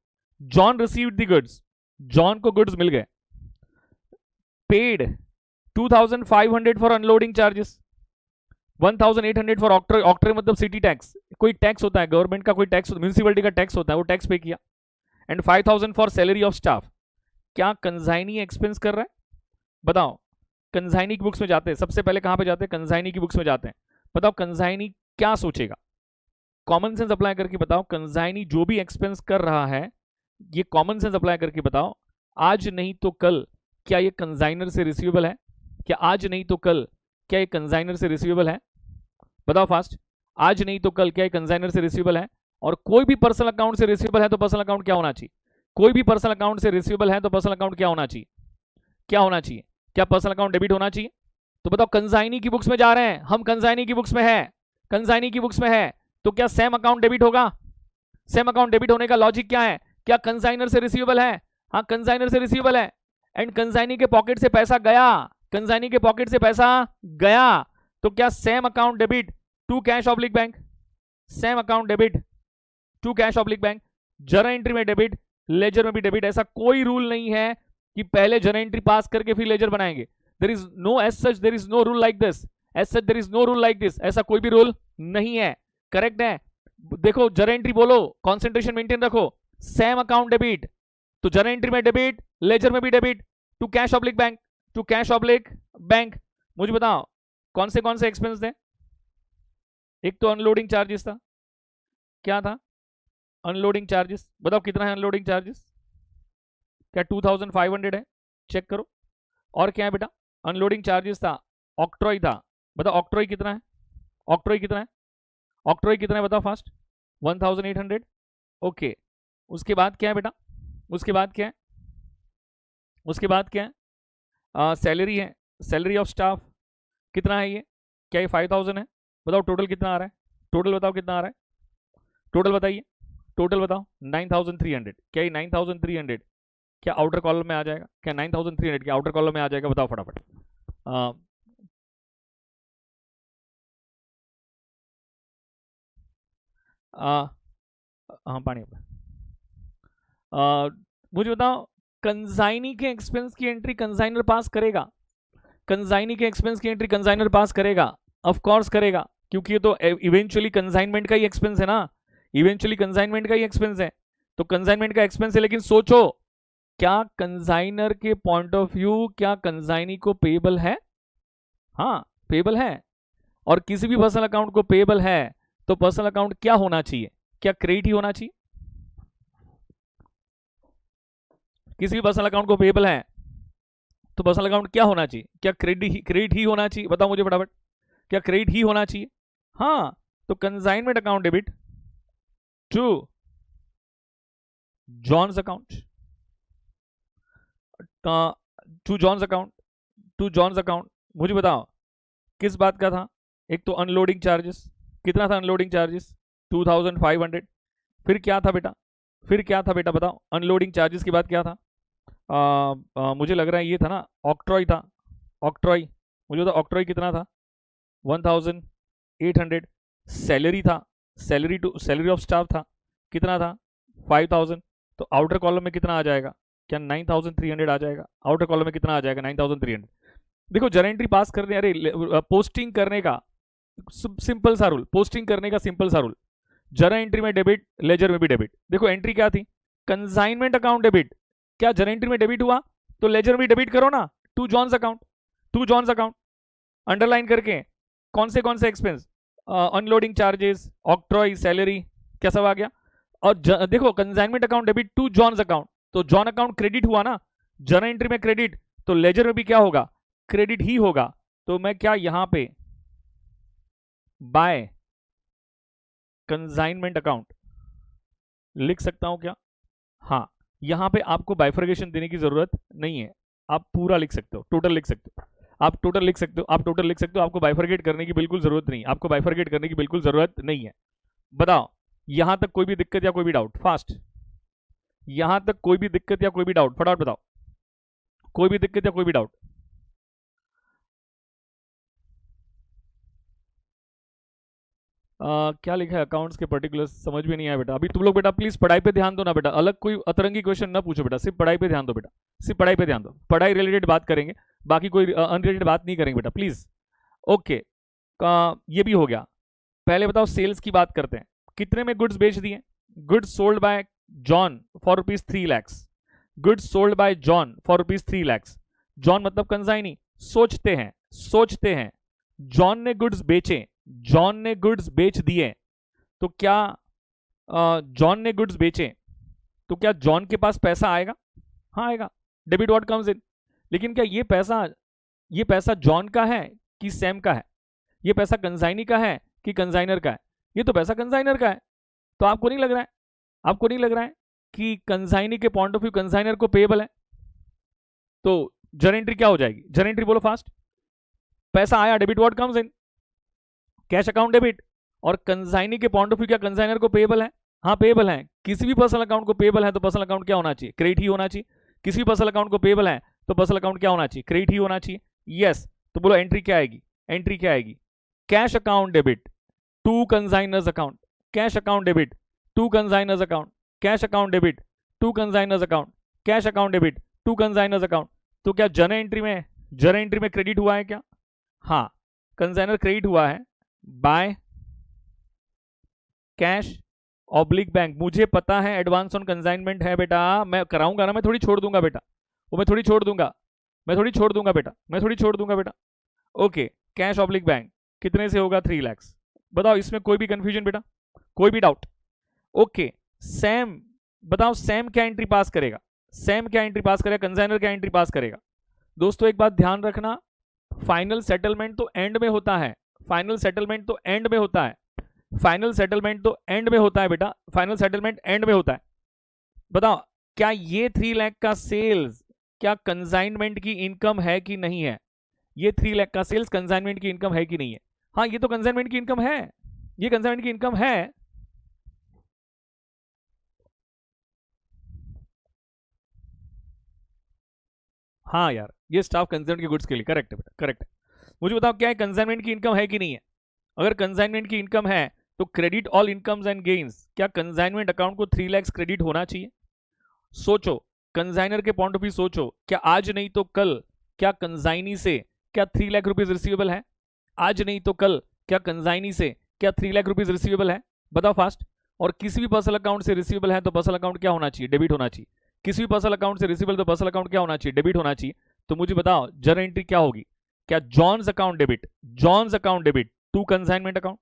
John received the goods, John को गुड्स मिल गए। Paid 2500 for unloading charges, 1800 for octroi. Octroi मतलब सिटी टैक्स, कोई टैक्स होता है गवर्नमेंट का, कोई टैक्स, म्यूनिसिपैलिटी का टैक्स होता है, वो टैक्स पे किया। And 5000 for salary of staff. क्या कंसाइनी एक्सपेंस कर रहा है? बताओ। कंसाइनी की बुक्स में जाते हैं, सबसे पहले कहां पे जाते हैं? कंसाइनी की बुक्स में जाते हैं। बताओ कंसाइनी क्या सोचेगा? कॉमन सेंस अप्लाई करके बताओ। कंसाइनी जो भी एक्सपेंस कर रहा है, ये कॉमन सेंस अप्लाई करके बताओ। आज नहीं तो कल क्या ये कंसाइनर से रिसीवेबल है? क्या आज नहीं तो कल क्या ये कंसाइनर से रिसीवेबल है? बताओ फास्ट। आज नहीं तो कल क्या ये कंसाइनर से रिसीवेबल है? और कोई भी पर्सनल अकाउंट से रिसीवेबल है तो पर्सनल अकाउंट क्या होना चाहिए? कोई भी पर्सनल अकाउंट से रिसीवेबल है तो पर्सनल अकाउंट क्या होना चाहिए? क्या होना चाहिए? क्या पर्सनल अकाउंट डेबिट होना चाहिए? तो बताओ कंसाइनी की बुक्स में जा रहे हैं हम, कंसाइनी की बुक्स में है, कंसाइनी की बुक्स में है, तो क्या सैम अकाउंट डेबिट होगा? सैम अकाउंट डेबिट होने का लॉजिक क्या है? क्या कंसाइनर से रिसीवेबल है? हाँ कंसाइनर से रिसीवेबल है। एंड कंसाइनी के पॉकेट से पैसा गया, कंसाइनी के पॉकेट से पैसा गया, तो क्या Sam account debit to cash oblique bank, Sam account debit to cash oblique bank. Journal entry में डेबिट, लेजर में भी डेबिट। ऐसा कोई रूल नहीं है कि पहले जर्नल एंट्री पास करके फिर लेजर बनाएंगे। There is no as such, there is no rule like this, as such there is no rule like this, ऐसा कोई भी रूल नहीं है। करेक्ट है? देखो जर्नल एंट्री बोलो, कॉन्सेंट्रेशन मेंटेन रखो, सैम अकाउंट डेबिट, तो जर्नल एंट्री में डेबिट, लेजर में भी debit, to cash oblique bank, to cash oblique bank. मुझे बताओ कौन से एक्सपेंस थे? एक तो अनलोडिंग चार्जेस था, क्या था? Unloading charges. बताओ कितना है अनलोडिंग चार्जेस? क्या 2500 है? चेक करो। और क्या है बेटा? अनलोडिंग चार्जेस था, ऑक्ट्रॉय था। बताओ ऑक्ट्रॉय कितना है? ऑक्ट्रॉय कितना है? ऑक्ट्रॉय कितना है बताओ फास्ट? 1800। ओके, उसके बाद क्या है बेटा? उसके बाद क्या है? उसके बाद क्या है? सैलरी है, सैलरी ऑफ स्टाफ कितना है ये? क्या ये 5000 है? बताओ टोटल कितना आ रहा है? टोटल बताओ कितना आ रहा है? टोटल बताइए, टोटल बताओ। 9300। क्या ये 9300 क्या आउटर कॉलम में आ जाएगा? क्या 9300 क्या आउटर कॉलम में आ जाएगा? बताओ फटाफट। हाँ पानी मुझे बताओ कंसाइनी के एक्सपेंस की एंट्री कंसाइनर पास करेगा? कंसाइनी के एक्सपेंस की एंट्री कंसाइनर पास करेगा? ऑफ कोर्स करेगा, क्योंकि ये तो इवेंचुअली कंसाइनमेंट का ही एक्सपेंस है ना, इवेंचुअली कंसाइनमेंट का ही एक्सपेंस है, तो कंसाइनमेंट का एक्सपेंस है। लेकिन सोचो क्या कंसाइनर के पॉइंट ऑफ व्यू क्या कंसाइनी को पेबल है? हाँ पेबल है। और किसी भी पर्सनल अकाउंट को पेबल है तो पर्सनल अकाउंट क्या होना चाहिए? क्या क्रेडिट ही होना चाहिए? किसी भी पर्सनल अकाउंट को पेबल है तो पर्सनल अकाउंट क्या होना चाहिए? क्या क्रेडिट ही होना चाहिए? बताओ मुझे फटाफट, क्या क्रेडिट ही होना चाहिए? हाँ, तो consignment account debit to John's account, to John's account, to John's account. मुझे बताओ किस बात का था? एक तो अनलोडिंग चार्जेस, कितना था अनलोडिंग चार्जेस? 2500। फिर क्या था बेटा? फिर क्या था बेटा बताओ? अनलोडिंग चार्जेस के बाद क्या था? मुझे लग रहा है ये था ना, ऑक्ट्रॉय था, ऑक्ट्रॉय। मुझे तो ऑक्ट्रॉय कितना था? 1800। सैलरी था, सैलरी ऑफ स्टाफ था, कितना था? 5000। तो आउटर कॉलम में कितना आ जाएगा? क्या 9300 आ जाएगा? आउटर कॉलम में कितना आ जाएगा? 9300। देखो जर्नल एंट्री पास करने, अरे पोस्टिंग करने का सिंपल सा रूल, पोस्टिंग करने का सिंपल सा रूल, जर्नल एंट्री में डेबिट, लेजर में भी डेबिट। देखो एंट्री क्या थी? Consignment account debit. क्या जर्नल एंट्री में डेबिट हुआ तो लेजर में डेबिट करो ना, to John's account, to John's account underline करके। कौन से expense? Unloading charges, octroi, salary, क्या सब आ गया? और देखो consignment account debit to John's account, तो जॉन अकाउंट क्रेडिट हुआ ना, जर्नल एंट्री में क्रेडिट, तो लेजर में भी क्या होगा? क्रेडिट ही होगा। तो मैं क्या यहां पे बाय कंसाइनमेंट अकाउंट लिख सकता हूं क्या? हाँ, यहां पे आपको बाइफर्केशन देने की जरूरत नहीं है, आप पूरा लिख सकते हो, टोटल लिख सकते हो, आप टोटल लिख सकते हो, आप टोटल लिख सकते हो, आपको बाइफर्केट करने की बिल्कुल जरूरत नहीं, आपको बाइफर्केट करने की बिल्कुल जरूरत नहीं है। बताओ यहां तक कोई भी दिक्कत या कोई भी डाउट? फास्ट, यहां तक कोई भी दिक्कत या कोई भी डाउट? फटाफट बताओ, कोई भी दिक्कत या कोई भी डाउट? क्या लिखा है अकाउंट्स के पर्टिकुलर्स समझ में नहीं आया बेटा। अभी तुम लोग बेटा प्लीज पढ़ाई पे ध्यान दो ना बेटा, अलग कोई अतरंगी क्वेश्चन ना पूछो बेटा, सिर्फ पढ़ाई पे ध्यान दो बेटा, सिर्फ पढ़ाई पे ध्यान दो, पढ़ाई रिलेटेड बात करेंगे, बाकी कोई अनरिलेटेड बात नहीं करेंगे बेटा प्लीज। ओके, ये भी हो गया। पहले बताओ सेल्स की बात करते हैं, कितने में गुड्स बेच दिए? Goods sold by John for rupees 3 lakhs, goods sold by John for rupees 3 lakhs. John मतलब कंसाइनी। सोचते हैं, सोचते हैं, जॉन ने गुड्स बेचे, जॉन ने गुड्स बेच दिए, तो क्या जॉन ने गुड्स बेचे तो क्या जॉन के पास पैसा आएगा? हाँ आएगा, डेबिट व्हाट कम्स इन। लेकिन क्या ये पैसा जॉन का है कि सैम का है? ये पैसा कंसाइनी का है कि कंसाइनर का है? ये तो पैसा कंसाइनर का है। तो आपको नहीं लग रहा है, आपको नहीं लग रहा है कि कंसाइनी के पॉइंट ऑफ व्यू कंसाइनर को पेएबल है? तो जर्नल एंट्री क्या हो जाएगी? जर्नल एंट्री बोलो फास्ट। पैसा आया, debit what comes in, cash account debit. और कंसाइनी के पॉइंट ऑफ व्यू क्या कंसाइनर को पेएबल है? हाँ पेएबल है। किसी भी पर्सनल अकाउंट को पेएबल है तो पर्सनल अकाउंट क्या होना चाहिए? क्रेडिट ही होना चाहिए। किसी भी पर्सनल अकाउंट को पेएबल है तो पर्सनल अकाउंट क्या होना चाहिए? क्रेडिट ही होना चाहिए। यस, तो बोलो एंट्री क्या आएगी? एंट्री क्या आएगी? Cash account debit to consigner's account, cash account debit to consigner's account, cash account debit to consigner's account, cash account debit to consigner's account. तो क्या जर्नल एंट्री में क्रेडिट हुआ है क्या? हाँ, कंसाइनर क्रेडिट हुआ है बाय कैश ऑब्लिक बैंक। मुझे पता है एडवांस ऑन कंसाइनमेंट है बेटा, मैं कराऊंगा ना, मैं थोड़ी छोड़ दूंगा बेटा, वो मैं थोड़ी छोड़ दूंगा, मैं थोड़ी छोड़ दूंगा बेटा, मैं थोड़ी छोड़ दूंगा बेटा। ओके, कैश ऑब्लिक बैंक कितने से होगा? 3 लैक्स। बताओ इसमें कोई भी कंफ्यूजन बेटा, कोई भी डाउट? ओके, सैम बताओ सैम क्या एंट्री पास करेगा? सैम क्या एंट्री पास करेगा? कंसाइनर क्या एंट्री पास करेगा? दोस्तों एक बात ध्यान रखना, फाइनल सेटलमेंट तो एंड में होता है, फाइनल सेटलमेंट तो एंड में होता है, फाइनल सेटलमेंट तो एंड में होता है बेटा, फाइनल सेटलमेंट एंड में होता है। बताओ क्या ये 3 लाख का सेल्स क्या कंसाइनमेंट की इनकम है कि नहीं है? ये 3 लाख का सेल्स कंसाइनमेंट की इनकम है कि नहीं है? हाँ ये तो कंसाइनमेंट की इनकम है, ये कंसाइनमेंट की इनकम है। हाँ यार, ये स्टाफ कंसाइनमेंट के गुड्स के लिए करेक्ट है बेटा, करेक्ट है। मुझे बताओ क्या है कंसाइनमेंट की इनकम है कि नहीं है? अगर कंसाइनमेंट की इनकम है तो credit all incomes and gains, क्या कंसाइनमेंट अकाउंट को 3 लाख क्रेडिट होना चाहिए? सोचो, कंसाइनर के पॉइंट ऑफ व्यू सोचो, क्या आज नहीं तो कल क्या कंसाइनी से क्या 3 लाख रुपीज रिसीवेबल है? आज नहीं तो कल क्या कंसाइनी से क्या 3 लाख रुपीज रिसीवेबल है? बताओ फास्ट। और किसी भी पर्सनल अकाउंट से रिसीवेबल है तो पर्सनल अकाउंट क्या होना चाहिए? डेबिट होना चाहिए। किसी भी पर्सनल अकाउंट से रिसीवेबल तो पर्सनल अकाउंट क्या होना चाहिए? डेबिट होना चाहिए। तो मुझे बताओ जर्नल एंट्री क्या होगी? क्या John's account debit, John's account debit to consignment account,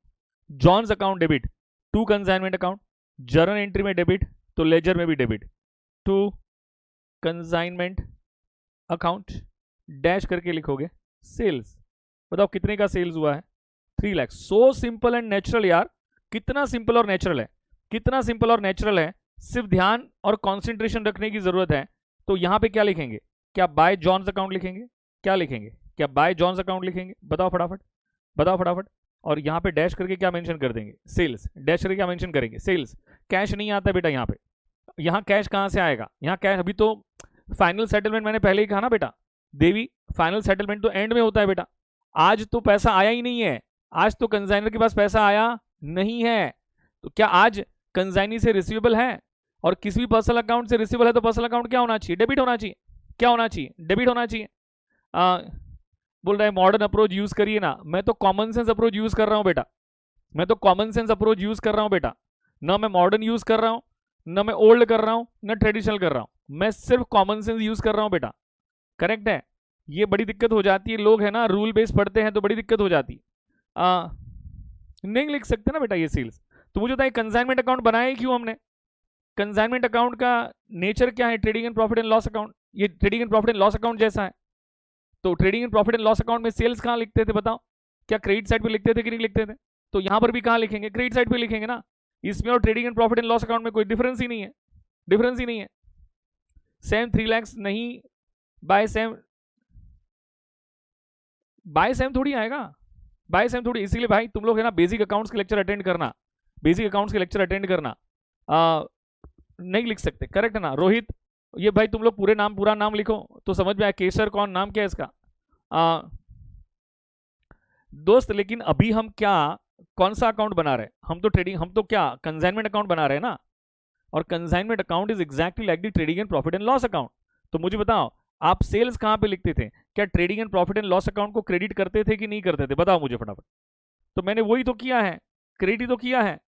John's account debit to consignment account. Journal entry में डेबिट तो लेजर में भी debit to consignment account, dash करके लिखोगे सेल्स। बताओ कितने का सेल्स हुआ है? 3 lakh. So simple and natural यार, कितना सिंपल और नेचुरल है, कितना सिंपल और नेचुरल है। सिर्फ ध्यान और कंसंट्रेशन रखने की जरूरत है। तो यहां पे क्या लिखेंगे? क्या बाय जॉन्स अकाउंट लिखेंगे? क्या लिखेंगे? क्या बाय जॉन्स अकाउंट लिखेंगे? बताओ फटाफट, बताओ फटाफट। और यहां पे डैश करके क्या मेंशन कर देंगे? सेल्स। डैश करके क्या मेंशन करेंगे? सेल्स। कैश नहीं आता बेटा यहाँ पे, यहाँ कैश कहां से आएगा? यहाँ कैश अभी तो फाइनल सेटलमेंट मैंने पहले ही कहा ना बेटा देवी, फाइनल सेटलमेंट तो एंड में होता है बेटा। आज तो पैसा आया ही नहीं है, आज तो कंसाइनर के पास पैसा आया नहीं है। तो क्या आज कंसाइनी से रिसीवेबल है? और किसी भी पर्सनल अकाउंट से रिसीवेबल है तो पर्सनल अकाउंट क्या होना चाहिए? डेबिट होना चाहिए। क्या होना चाहिए? डेबिट होना चाहिए। बोल रहा है मॉडर्न अप्रोच यूज करिए ना, मैं तो कॉमन सेंस अप्रोच यूज कर रहा हूं बेटा, मैं तो कॉमन सेंस अप्रोच यूज कर रहा हूं बेटा। ना मैं मॉडर्न यूज कर रहा हूं, ना मैं ओल्ड कर रहा हूं, ना ट्रेडिशनल कर रहा हूं, मैं सिर्फ कॉमन सेंस यूज कर रहा हूं बेटा। करेक्ट है। ये बड़ी दिक्कत हो जाती है, लोग है ना रूल बेस्ड पढ़ते हैं तो बड़ी दिक्कत हो जाती है। नहीं लिख सकते ना बेटा ये सेल्स। तो मुझे बताइए कंसाइनमेंट अकाउंट बनाया ही क्यों हमने? कंसाइनमेंट अकाउंट का नेचर क्या है? Trading and profit and loss account. ये trading and profit and loss account जैसा है। तो trading and profit and loss account में सेल्स कहाँ लिखते थे बताओ? क्या क्रेडिट साइड पे लिखते थे कि नहीं लिखते थे? तो यहां पर भी कहाँ लिखेंगे? क्रेडिट साइड पे लिखेंगे ना। इसमें और trading and profit and loss account में कोई डिफरेंस ही नहीं है, डिफरेंस ही नहीं है। सेम 3 लाख नहीं, बाय सेम, बाय सेम थोड़ी आएगा, बाय सेम थोड़ी। इसीलिए भाई तुम लोग है ना बेसिक अकाउंट्स के लेक्चर अटेंड करना, बेसिक अकाउंट्स के लेक्चर अटेंड करना। नहीं लिख सकते, करेक्ट है ना रोहित? ये भाई तुम लोग पूरा नाम लिखो तो समझ में आए। केसर कौन, नाम क्या है इसका? दोस्त लेकिन अभी हम क्या, कौन सा अकाउंट बना रहे हैं? हम तो ट्रेडिंग, हम तो क्या कंसाइनमेंट अकाउंट बना रहे हैं ना। और consignment account is exactly like the trading and profit and loss account. तो मुझे बताओ आप सेल्स कहां पे लिखते थे? क्या trading and profit and loss account को क्रेडिट करते थे कि नहीं करते थे? बताओ मुझे फटाफट। तो मैंने वही तो किया है, क्रेडिट ही तो किया है।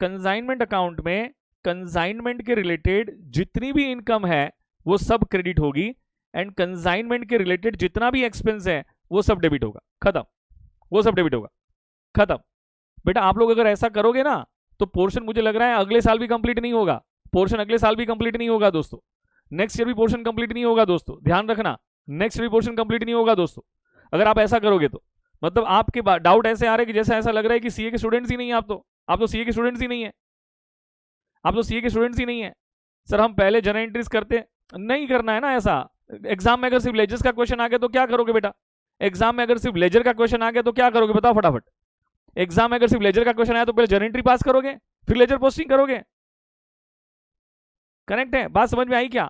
कंसाइनमेंट अकाउंट में कंसाइनमेंट के रिलेटेड जितनी भी इनकम है वो सब क्रेडिट होगी, एंड कंसाइनमेंट के रिलेटेड जितना भी एक्सपेंस है वो सब डेबिट होगा, खत्म। वो सब डेबिट होगा, खत्म। बेटा आप लोग अगर ऐसा करोगे ना तो पोर्शन मुझे लग रहा है अगले साल भी कंप्लीट नहीं होगा, पोर्शन अगले साल भी कंप्लीट नहीं होगा दोस्तों, नेक्स्ट ईयर भी पोर्शन कंप्लीट नहीं होगा दोस्तों, ध्यान रखना, नेक्स्ट ईयर भी पोर्शन कंप्लीट नहीं होगा दोस्तों अगर आप ऐसा करोगे तो। मतलब आपके डाउट ऐसे आ रहे हैं कि जैसे ऐसा लग रहा है कि सीए के स्टूडेंट्स ही नहीं है आप तो सीए के स्टूडेंट्स ही नहीं है, आप तो सीए के स्टूडेंट्स ही नहीं है। सर हम पहले जर्नल एंट्रीज करते, नहीं करना है ना ऐसा। एग्जाम में अगर सिर्फ लेजर्स का क्वेश्चन आ गया तो क्या करोगे बेटा? एग्जाम में अगर सिर्फ लेजर का क्वेश्चन आ गया तो क्या करोगे बताओ फटाफट? एग्जाम में अगर सिर्फ लेजर का क्वेश्चन आया तो पहले जर्नल एंट्री पास करोगे फिर लेजर पोस्टिंग करोगे, करेक्ट है? बात समझ में आई क्या?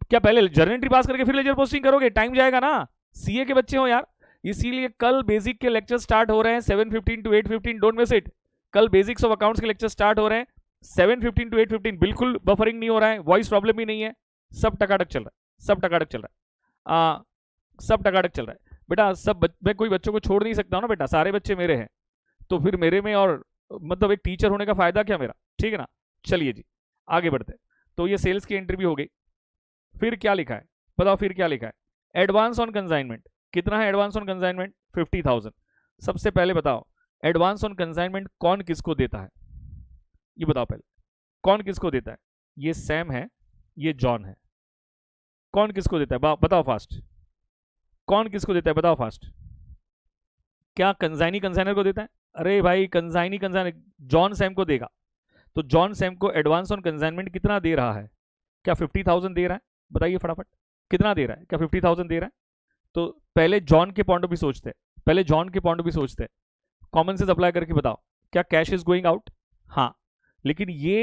क्या पहले जर्नल एंट्री पास करके फिर लेजर पोस्टिंग करोगे? टाइम जाएगा ना, सीए के बच्चे हो यार। इसीलिए कल बेसिक के लेक्चर स्टार्ट हो रहे हैं 7:15 to 8:15, डोंट मिस इट। कल बेसिक्स ऑफ अकाउंट्स के लेक्चर स्टार्ट हो रहे हैं 7:15 to 8:15, बिल्कुल बफरिंग नहीं हो रहा है, वॉइस प्रॉब्लम भी नहीं है, सब टकाटक चल रहा है, सब टकाटक चल रहा है, सब टकाटक चल रहा है बेटा। सब मैं कोई बच्चों को छोड़ नहीं सकता हूँ ना बेटा, सारे बच्चे मेरे हैं, तो फिर मेरे में और मतलब एक टीचर होने का फायदा क्या मेरा, ठीक है ना। चलिए जी आगे बढ़ते हैं। तो ये सेल्स की एंट्री भी हो गई। फिर क्या लिखा है बताओ, फिर क्या लिखा है? एडवांस ऑन कंसाइनमेंट कितना है? Advance on consignment 50,000। सबसे पहले बताओ एडवांस ऑन कंसाइनमेंट कौन किसको देता है? ये बताओ पहले, कौन किसको देता है? ये सैम है, ये जॉन है, कौन किसको देता है बताओ फास्ट, कौन किसको देता है बताओ फास्ट? क्या कंसाइनी कंसाइनर को देता है? अरे भाई कंसाइनी कंसाइनर जॉन सैम को देगा। तो जॉन सैम को एडवांस ऑन कंसाइनमेंट कितना दे रहा है? क्या 50,000 दे रहा है? बताइए फटाफट कितना दे रहा है? क्या 50,000 दे रहा है? तो पहले जॉन के पॉइंट ऑफ व्यू सोचते हैं, पहले जॉन के पॉइंट ऑफ व्यू सोचते हैं, कॉमन सेंस अप्लाई करके बताओ क्या कैश इज गोइंग आउट? हाँ, लेकिन ये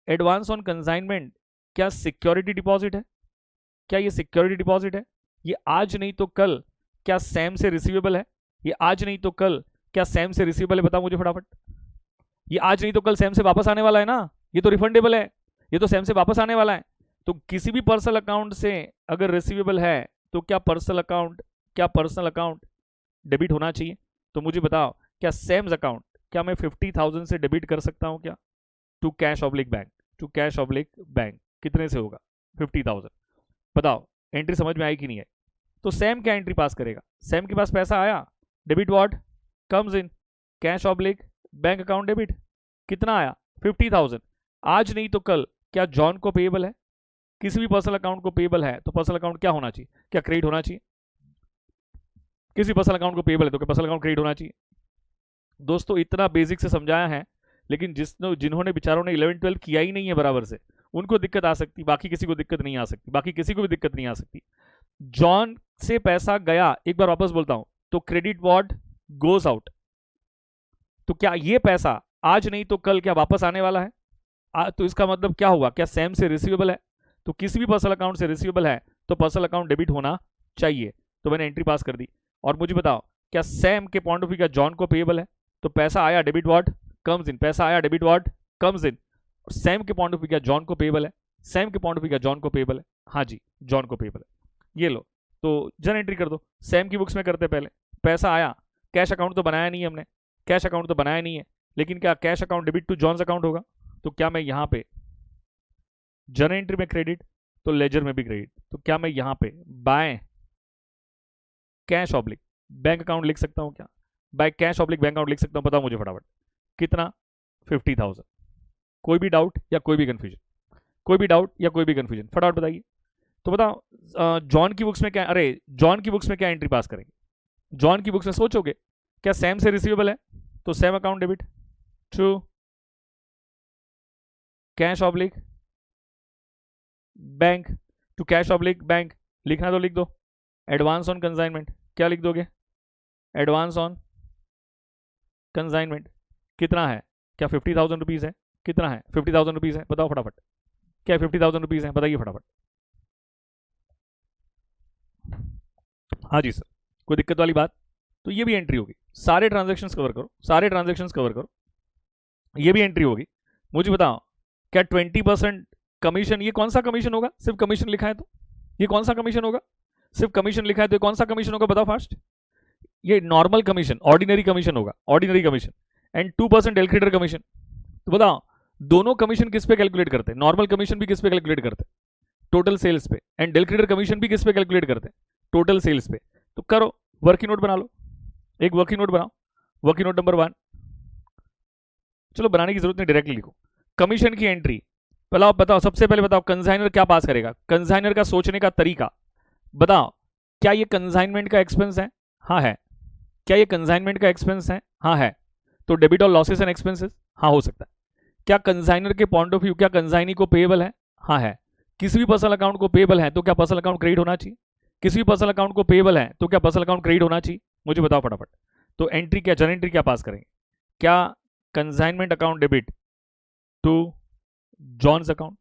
एडवांस ऑन कंसाइनमेंट क्या सिक्योरिटी डिपॉजिट है? क्या ये सिक्योरिटी डिपॉजिट है? ये आज नहीं तो कल क्या सैम से रिसीवेबल है? ये आज नहीं तो कल क्या सैम से रिसीवेबल है? बताओ मुझे फटाफट। ये आज नहीं तो कल सैम से वापस आने वाला है ना, ये तो रिफंडेबल है, ये तो सैम से वापस आने वाला है। तो किसी भी पर्सनल अकाउंट से अगर रिसीवेबल है तो क्या पर्सनल अकाउंट डेबिट होना चाहिए? तो मुझे बताओ क्या सैम्स अकाउंट क्या मैं 50,000 से डेबिट कर सकता हूं क्या? To cash oblique bank, to cash oblique bank कितने से होगा? 50,000। बताओ एंट्री समझ में आई कि नहीं है? तो सैम क्या एंट्री पास करेगा? सैम के पास पैसा आया, debit what comes in cash oblique bank account debit, कितना आया? 50,000। आज नहीं तो कल क्या जॉन को पेएबल है? किसी भी पर्सनल अकाउंट को पेएबल है तो पर्सनल अकाउंट क्या होना चाहिए? क्या क्रेडिट होना चाहिए? किसी पर्सनल अकाउंट को पेएबल है तो क्या पर्सनल अकाउंट क्रेडिट होना चाहिए? दोस्तों इतना बेसिक से समझाया है, लेकिन जिन्होंने बेचारों ने 11-12 किया ही नहीं है बराबर से, उनको दिक्कत आ सकती, बाकी किसी को दिक्कत नहीं आ सकती, बाकी किसी को भी दिक्कत नहीं आ सकती। जॉन से पैसा गया, एक बार वापस बोलता हूं, तो क्रेडिट व्हाट गोज आउट। तो क्या ये पैसा आज नहीं तो कल क्या वापस आने वाला है? तो इसका मतलब क्या हुआ? क्या सैम से रिसीवेबल है? तो किसी भी पर्सनल अकाउंट से रिसीवेबल है तो पर्सनल अकाउंट डेबिट होना चाहिए। तो मैंने एंट्री पास कर दी। और मुझे बताओ क्या सैम के पॉइंट ऑफ व्यू क्या जॉन को पेएबल है? तो पैसा आया, डेबिट व्हाट कम्स इन, पैसा आया, debit what comes in. Sam के पॉइंट ऑफ व्यू क्या जॉन को पेएबल है? सैम के पॉइंट ऑफ व्यू क्या जॉन को पेएबल है? हाँ जी जॉन को पेएबल है। ये लो तो जन एंट्री कर दो। सैम की बुक्स में करते पहले, पैसा आया, कैश अकाउंट तो बनाया नहीं है हमने, कैश अकाउंट तो बनाया नहीं है, लेकिन क्या cash account debit to John's account होगा? तो क्या मैं यहाँ पे जर्नल एंट्री में क्रेडिट तो लेजर में भी क्रेडिट, तो क्या मैं यहाँ पे by cash oblique bank account लिख सकता हूँ? क्या by cash oblique bank account लिख सकता हूँ? बताओ मुझे फटाफट कितना? 50,000। कोई भी डाउट या कोई भी कंफ्यूजन? कोई भी डाउट या कोई भी कंफ्यूजन फटाफट बताइए। तो बताओ जॉन की बुक्स में क्या, अरे जॉन की बुक्स में क्या एंट्री पास करेंगे? जॉन की बुक्स में सोचोगे क्या सैम से रिसीवेबल है, तो Sam account debit to cash oblique bank, to cash oblique bank, लिखना तो लिख दो। एडवांस ऑन कंसाइनमेंट, क्या लिख दोगे? एडवांस ऑन कंसाइनमेंट कितना है? क्या 50,000 रुपीज़ है? कितना है? 50,000 रुपीज़ है, बताओ फटाफट। क्या 50,000 रुपीज़ है, बताइए फटाफट। हाँ जी सर, कोई दिक्कत वाली बात? तो ये भी एंट्री होगी। सारे ट्रांजेक्शन्स कवर करो, सारे ट्रांजेक्शन्स कवर करो, ये भी एंट्री होगी। मुझे बताओ क्या 20% कमीशन, ये कौन सा कमीशन होगा? सिर्फ कमीशन लिखा है तो ये कौन सा कमीशन होगा? सिर्फ कमीशन लिखा है तो ये कौन सा कमीशन होगा, बताओ फास्ट। ये नॉर्मल कमीशन, ऑर्डिनरी कमीशन होगा, ordinary commission. And 2% del credere commission. तो बताओ दोनों कमीशन किस पे कैलकुलेट करते हैं? नॉर्मल कमीशन भी किस पे कैलकुलेट करते हैं? टोटल सेल्स पे। एंड एलक्रेडिटर कमीशन भी किस पे कैलकुलेट करते हैं? टोटल सेल्स पे। तो करो, वर्किंग नोट बना लो, एक वर्किंग नोट बनाओ। वर्किंग नोट नंबर 1, चलो बनाने की जरूरत नहीं, डायरेक्टली लिखो। कमीशन की एंट्री बताओ, बताओ सबसे पहले बताओ कंसाइनर क्या पास करेगा? कंसाइनर का सोचने का तरीका बताओ। क्या ये कंसाइनमेंट का एक्सपेंस है? हाँ है। क्या ये कंसाइनमेंट का एक्सपेंस है? हाँ है। तो डेबिट और लॉसेस एंड एक्सपेंसेस, हाँ हो सकता है। क्या कंसाइनर के पॉइंट ऑफ व्यू क्या कंसाइनी को पेएबल है? हाँ है। किसी भी पर्सनल अकाउंट को पेएबल है तो क्या पर्सनल अकाउंट क्रेडिट होना चाहिए? किसी भी पर्सनल अकाउंट को पेएबल है तो क्या पर्सनल अकाउंट क्रेडिट होना चाहिए? मुझे बताओ फटाफट। तो एंट्री क्या, जर्नल एंट्री क्या पास करेंगे? क्या consignment account debit to John's account,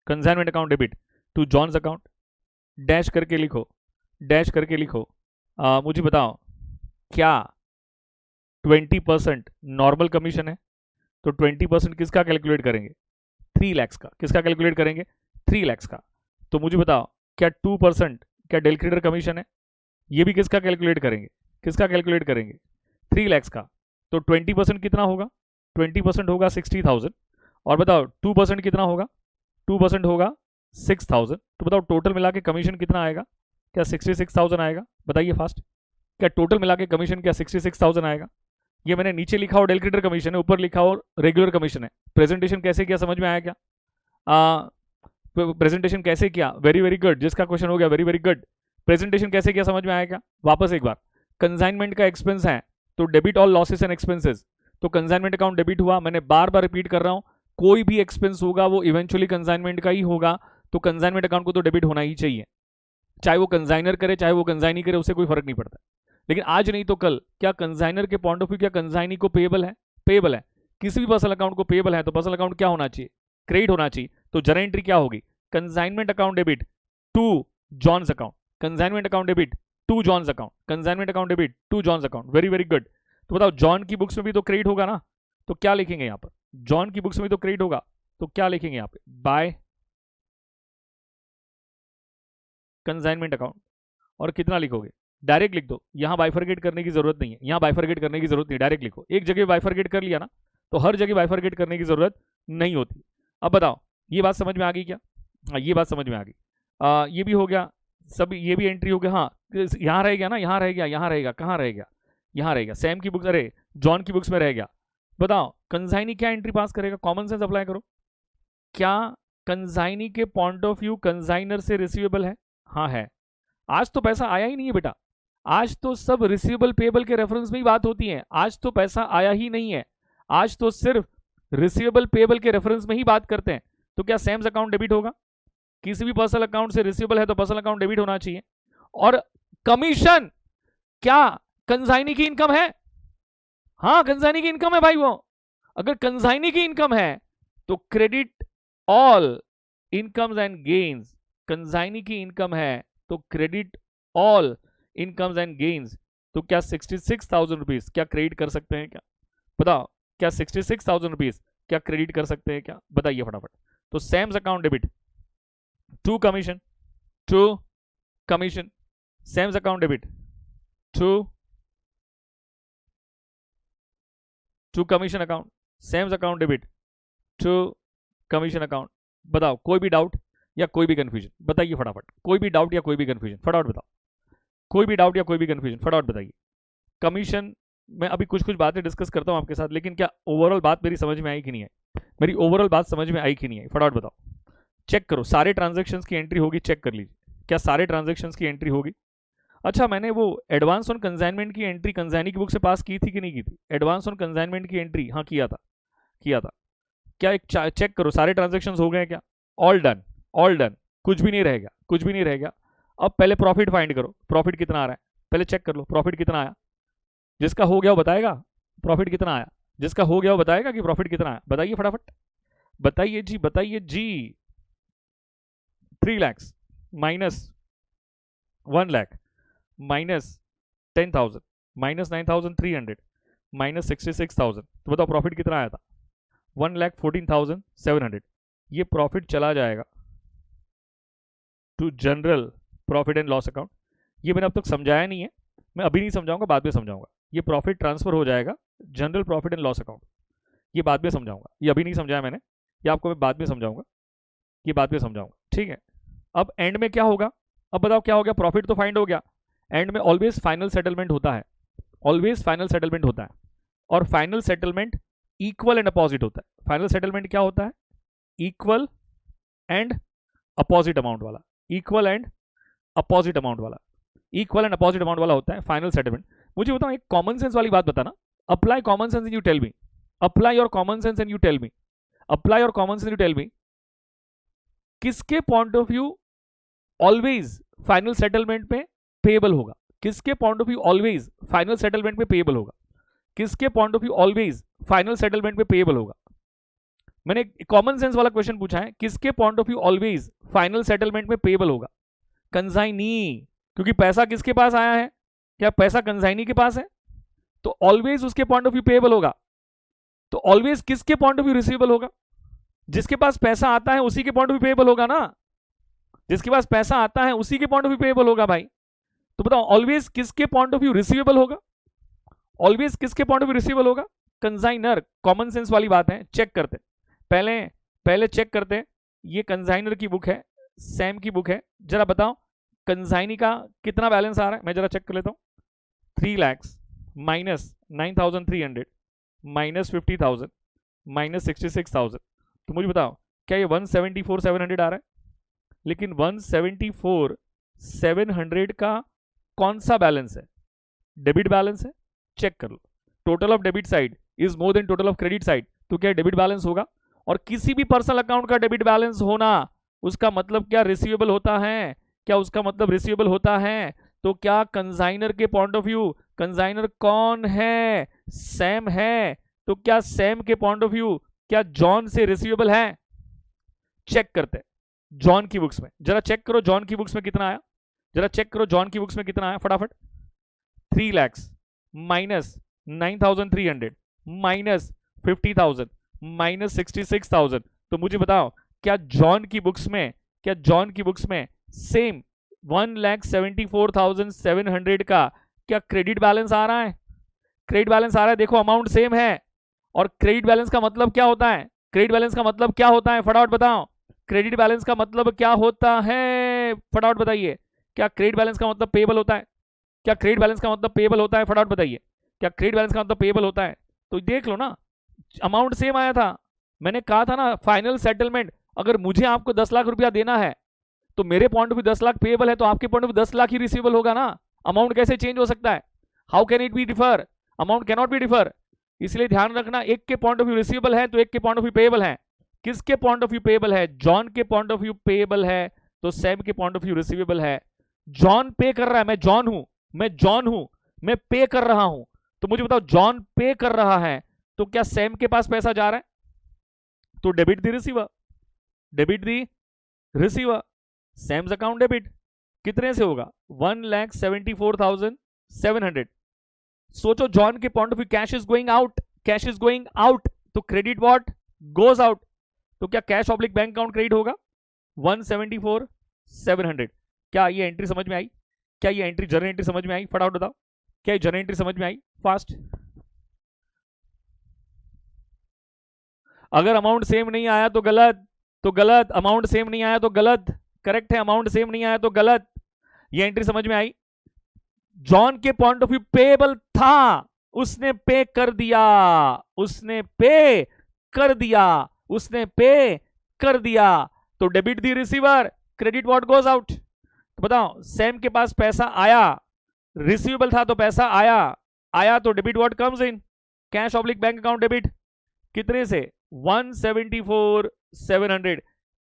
consignment account debit to John's account, dash करके लिखो, डैश करके लिखो। मुझे बताओ क्या 20% नॉर्मल कमीशन है? तो 20% किसका कैलकुलेट करेंगे? 3 लाख का। किसका कैलकुलेट करेंगे? 3 लाख का। तो मुझे बताओ क्या 2% क्या डेलक्रेडिटर कमीशन है? ये भी किसका कैलकुलेट करेंगे? किसका कैलकुलेट करेंगे? 3 लाख का। तो 20% कितना होगा? 20% होगा 60,000। और बताओ 2% कितना होगा? 2% होगा 6,000। तो बताओ टोटल मिला के कमीशन कितना आएगा? क्या 66,000 आएगा? बताइए फास्ट। क्या टोटल मिला के कमीशन क्या 66,000 आएगा? ये मैंने नीचे लिखा और डेलक्रेडिटर कमीशन है, ऊपर लिखा और रेगुलर कमीशन है। प्रेजेंटेशन कैसे किया, समझ में आया क्या? प्रेजेंटेशन कैसे किया? Very very good. जिसका क्वेश्चन हो गया वेरी वेरी गुड। प्रेजेंटेशन कैसे किया, समझ में आया क्या? वापस एक बार। कंसाइनमेंट का एक्सपेंस है तो debit all losses and expenses, तो कंसाइनमेंट अकाउंट डेबिट हुआ। मैंने बार बार रिपीट कर रहा हूं, कोई भी एक्सपेंस होगा वो इवेंचुअली कंसाइनमेंट का ही होगा, तो कंसाइनमेंट अकाउंट को तो डेबिट होना ही चाहिए, चाहे वो कंसाइनर करे चाहे वो कंसाइनी करे, उससे कोई फर्क नहीं पड़ता। लेकिन आज नहीं तो कल क्या कंसाइनर के पॉइंट ऑफ व्यू क्या कंसाइनी को पेएबल है? पेएबल है। किसी भी पर्सनल अकाउंट को पेएबल है तो पर्सनल अकाउंट क्या होना चाहिए? क्रेडिट होना चाहिए। तो जर्नल एंट्री क्या होगी? Consignment account debit to John's account, consignment account debit to John's account, consignment account debit to John's account. Very very good. तो बताओ जॉन की बुक्स में भी तो क्रेडिट होगा ना, तो क्या लिखेंगे यहाँ पर? जॉन की बुक्स में भी तो क्रेडिट होगा, तो क्या लिखेंगे यहाँ पे? By consignment account. और कितना लिखोगे? डायरेक्ट लिख दो, यहां बाइफरगेट करने की जरूरत नहीं है, यहां बाइफरगेट करने की जरूरत नहीं, डायरेक्ट लिखो। एक जगह बाइफरगेट कर लिया ना तो हर जगह बाइफरगेट करने की जरूरत नहीं होती। अब बताओ ये बात समझ में आ गई क्या? हाँ ये बात समझ में आ गई। ये भी हो गया, सब ये भी एंट्री हो गया। हाँ यहाँ रह गया ना, यहाँ रह गया, यहाँ रहेगा, कहाँ रह गया? यहाँ रहेगा। सैम की बुक्स, अरे जॉन की बुक्स में रह गया। बताओ कंसाइनी क्या एंट्री पास करेगा? कॉमन सेंस अप्लाई करो। क्या कंसाइनी के पॉइंट ऑफ व्यू कंसाइनर से रिसीवेबल है? हाँ है। आज तो पैसा आया ही नहीं है बेटा, आज तो सब रिसीवेबल पेएबल के रेफरेंस में ही बात होती है। आज तो पैसा आया ही नहीं है, आज तो सिर्फ रिसीवेबल पेएबल के रेफरेंस में ही बात करते हैं। तो क्या सैम्स अकाउंट डेबिट होगा? किसी भी पर्सनल अकाउंट से रिसीवेबल है तो पर्सनल अकाउंट डेबिट होना चाहिए। और कमीशन क्या कंसाइनी की इनकम है? हाँ कंसाइनी की इनकम है भाई। वो अगर कंसाइनी की इनकम है तो credit all incomes and gains, consignee की इनकम है तो credit all incomes and gains. तो क्या 66,000 रुपीज क्या क्रेडिट कर सकते हैं क्या? बताओ क्या 66,000 रुपीज क्या क्रेडिट कर सकते हैं क्या? बताइए फटाफट। तो Sam's account debit to commission, to commission, Sam's account debit to commission account, Sam's account debit to commission account. बताओ कोई भी डाउट या कोई भी कंफ्यूजन? बताइए फटाफट। कोई भी डाउट या कोई भी कंफ्यूजन फटाफट बताओ। कोई भी डाउट या कोई भी कंफ्यूजन फटाफट बताइए। कमीशन मैं अभी कुछ कुछ बातें डिस्कस करता हूं आपके साथ, लेकिन क्या ओवरऑल बात मेरी समझ में आई कि नहीं आई? मेरी ओवरऑल बात समझ में आई कि नहीं आई? फटाफट बताओ। चेक करो, सारे ट्रांजैक्शंस की एंट्री होगी, चेक कर लीजिए। क्या सारे ट्रांजेक्शन्स की एंट्री होगी? अच्छा, मैंने वो एडवांस ऑन कंसाइनमेंट की एंट्री कंसाइनी की बुक से पास की थी कि नहीं की थी? एडवांस ऑन कंसाइनमेंट की एंट्री, हाँ किया था, किया था। क्या एक चेक करो सारे ट्रांजेक्शन्स हो गए क्या? ऑल डन, ऑल डन, कुछ भी नहीं रहेगा, कुछ भी नहीं रहेगा। अब पहले प्रॉफिट फाइंड करो, प्रॉफिट कितना आ रहा है पहले चेक कर लो, प्रॉफिट कितना आया। जिसका हो गया वो बताएगा प्रॉफिट कितना आया, जिसका हो गया वो बताएगा कि प्रॉफिट कितना आया। बताइए फटाफट, बताइए जी, बताइए जी। 3 lakh minus 1 lakh minus 10,000 minus 9,300 minus 66,000, तो बताओ प्रॉफिट कितना आया था? 1,14,700। ये प्रॉफिट चला जाएगा to general profit and loss account. ये मैंने अब तक समझाया नहीं है, मैं अभी नहीं समझाऊंगा, बाद में समझाऊंगा। ये प्रॉफिट ट्रांसफर हो जाएगा general profit and loss account, ये बाद में समझाऊंगा, ये अभी नहीं समझाया मैंने, ये आपको मैं बाद में समझाऊंगा, ये बाद में समझाऊंगा, ठीक है। अब एंड में क्या होगा? अब बताओ क्या हो गया? प्रॉफिट तो फाइंड हो गया, एंड में ऑलवेज फाइनल सेटलमेंट होता है, ऑलवेज फाइनल सेटलमेंट होता है, और final settlement equal and opposite होता है। फाइनल सेटलमेंट क्या होता है? इक्वल एंड अपोजिट अमाउंट वाला, इक्वल एंड अपोजिट अमाउंट वाला, इक्वल एंड अपोजिट अमाउंट वाला होता है फाइनल सेटलमेंट। मुझे बताओ एक कॉमन सेंस वाली बात बताना, apply common sense and you tell me, apply your common sense and you tell me, apply your common sense and you tell me, किसके point of view always final settlement में पेएबल होगा? किसके point of view always final settlement में पेएबल होगा? किसके point of view always final settlement में पेएबल होगा? मैंने कॉमन सेंस वाला क्वेश्चन पूछा है, किसके point of view always final settlement में पेएबल होगा? कंसाइनी, क्योंकि पैसा किसके पास आया है? क्या पैसा कंसाइनी के पास है? तो ऑलवेज उसके पॉइंट ऑफ व्यू पेएबल होगा। तो ऑलवेज किसके पॉइंट ऑफ व्यू रिसीवेबल होगा? जिसके पास पैसा आता है उसी के पॉइंट ऑफ व्यू पेएबल होगा ना, जिसके पास पैसा आता है उसी के पॉइंट ऑफ व्यू पेएबल होगा भाई। तो बताओ ऑलवेज किसके पॉइंट ऑफ व्यू रिसीवेबल होगा? ऑलवेज किसके पॉइंट ऑफ व्यू रिसीवेबल होगा? कंसाइनर। कॉमन सेंस वाली बात है, चेक करते पहले चेक करते। ये कंसाइनर की बुक है, सैम की बुक है, जरा बताओ कंसाइनी का कितना बैलेंस आ रहा है, मैं जरा चेक कर लेता हूँ। 3 लाख माइनस 9,300 माइनस 50,000 माइनस 66,000, तो मुझे बताओ क्या ये 174,700 आ रहा है? लेकिन 174,700 का कौन सा बैलेंस है? डेबिट बैलेंस है, चेक कर लो। Total of debit side is more than total of credit side, तो क्या डेबिट बैलेंस होगा? और किसी भी पर्सनल अकाउंट का डेबिट बैलेंस होना उसका मतलब क्या रिसीवेबल होता है? क्या उसका मतलब रिसीवेबल होता है? तो क्या कंसाइनर के पॉइंट ऑफ व्यू, कंसाइनर कौन है? सैम है, तो क्या सैम के पॉइंट ऑफ व्यू क्या जॉन से रिसीवेबल है? चेक करते हैं जॉन की बुक्स में, जरा चेक करो जॉन की बुक्स में कितना आया, जरा चेक करो जॉन की बुक्स में कितना आया फटाफट। 3 लाख माइनस 9,300 माइनस 50,000 माइनस 66,000, तो मुझे बताओ क्या जॉन की बुक्स में, क्या जॉन की बुक्स में सेम 1,74,700 का क्या क्रेडिट बैलेंस आ रहा है? क्रेडिट बैलेंस आ रहा है, देखो अमाउंट सेम है। और क्रेडिट बैलेंस का मतलब क्या होता है? क्रेडिट बैलेंस का मतलब क्या होता है फटाफट बताओ, क्रेडिट बैलेंस का मतलब क्या होता है फटाफट बताइए। क्या क्रेडिट बैलेंस का मतलब पेएबल होता है? क्या क्रेडिट बैलेंस का मतलब पेएबल होता है? फटाफट बताइए, क्या क्रेडिट बैलेंस का मतलब पेएबल होता है? तो देख लो ना, अमाउंट सेम आया था। मैंने कहा था ना फाइनल सेटलमेंट, अगर मुझे आपको 10 लाख रुपया देना है तो मेरे point of view 10 lakh payable है, तो आपके point of view 10 lakh he receivable होगा ना। अमाउंट कैसे चेंज हो सकता है? How can it be differ? Amount cannot be differ. इसलिए ध्यान रखना, एक के पॉइंट ऑफ व्यू रिसीवेबल है तो एक के पॉइंट ऑफ व्यू पेएबल है। किसके पॉइंट ऑफ व्यू पेएबल है? जॉन के पॉइंट ऑफ व्यू पेएबल है, तो सैम के पॉइंट ऑफ व्यू रिसीवेबल है। जॉन पे कर रहा है, मैं जॉन हूं, मैं जॉन हूं, मैं पे कर रहा हूं, तो मुझे बताओ जॉन पे कर रहा है तो क्या सैम के पास पैसा जा रहा है? तो debit the receiver, debit the receiver, Sam's account debit कितने से होगा? 1,74,700। सोचो जॉन के point of view cash is going out, cash is going out, तो क्रेडिट व्हाट गोज आउट, तो क्या cash oblique bank account credit होगा? 174,700। क्या ये एंट्री समझ में आई? क्या ये एंट्री जर्नल एंट्री समझ में आई? फटाफट बताओ, क्या ये जर्नल एंट्री समझ में आई? फास्ट। अगर अमाउंट सेम नहीं आया तो गलत, तो गलत, अमाउंट सेम नहीं आया तो गलत, करेक्ट है, अमाउंट सेम नहीं आया तो गलत। ये एंट्री समझ में आई? जॉन के पॉइंट ऑफ व्यू पेएबल था, उसने पे कर दिया, उसने पे कर दिया, उसने पे कर दिया, तो debit the receiver, credit what goes out. तो बताओ, सैम के पास पैसा आया, रिसीवेबल था तो पैसा आया, आया तो debit what comes in, cash oblique bank account debit, कितने से, 174,700।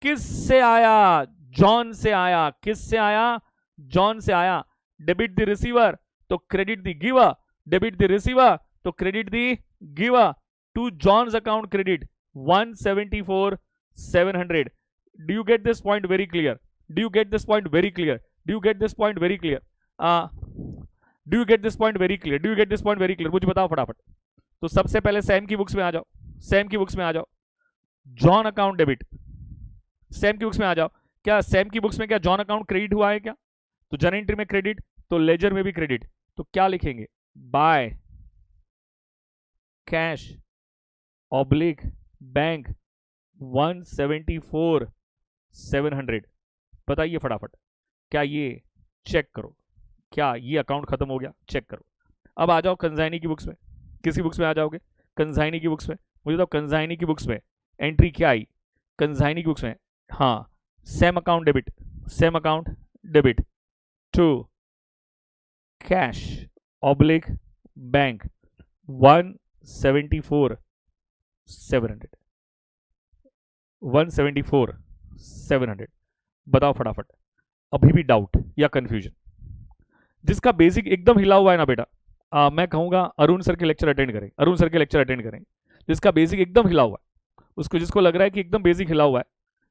किस से आया, जॉन से आया, किस से आया, जॉन से आया। डेबिट द रिसीवर तो credit the giver, debit the receiver तो credit the giver, to John's account credit 174,700। Do you get this point very clear, do you get this point very clear, do you get this point very clear, do you get this point very clear, do you get this point very clear, मुझे बताओ फटाफट। तो सबसे पहले सैम की बुक्स में आ जाओ, सैम की बुक्स में आ जाओ, जॉन अकाउंट डेबिट, सैम की बुक्स में आ जाओ। क्या सैम की बुक्स में क्या जॉन अकाउंट क्रेडिट हुआ है क्या, तो जर्नल एंट्री में क्रेडिट, तो लेजर में भी क्रेडिट, तो क्या लिखेंगे, बाय कैश ऑब्लिक बैंक 174,700। बताइए फटाफट, क्या ये, चेक करो, क्या ये अकाउंट खत्म हो गया, चेक करो। अब आ जाओ कंजाइनी की बुक्स में, किसी बुक्स में आ जाओगे, कंजाइनी की बुक्स में, मुझे तो कंजाइनी की बुक्स में एंट्री क्या आई, कंजाइनी की बुक्स में, हाँ, Sam account debit, Sam account debit to cash oblique bank 174,700, 174,700। बताओ फटाफट, अभी भी डाउट या कंफ्यूजन, जिसका बेसिक एकदम हिला हुआ है ना बेटा, मैं कहूंगा अरुण सर के लेक्चर अटेंड करें, अरुण सर के लेक्चर अटेंड करें, जिसका बेसिक एकदम हिला हुआ है, उसको, जिसको लग रहा है कि एकदम बेसिक हिला हुआ है,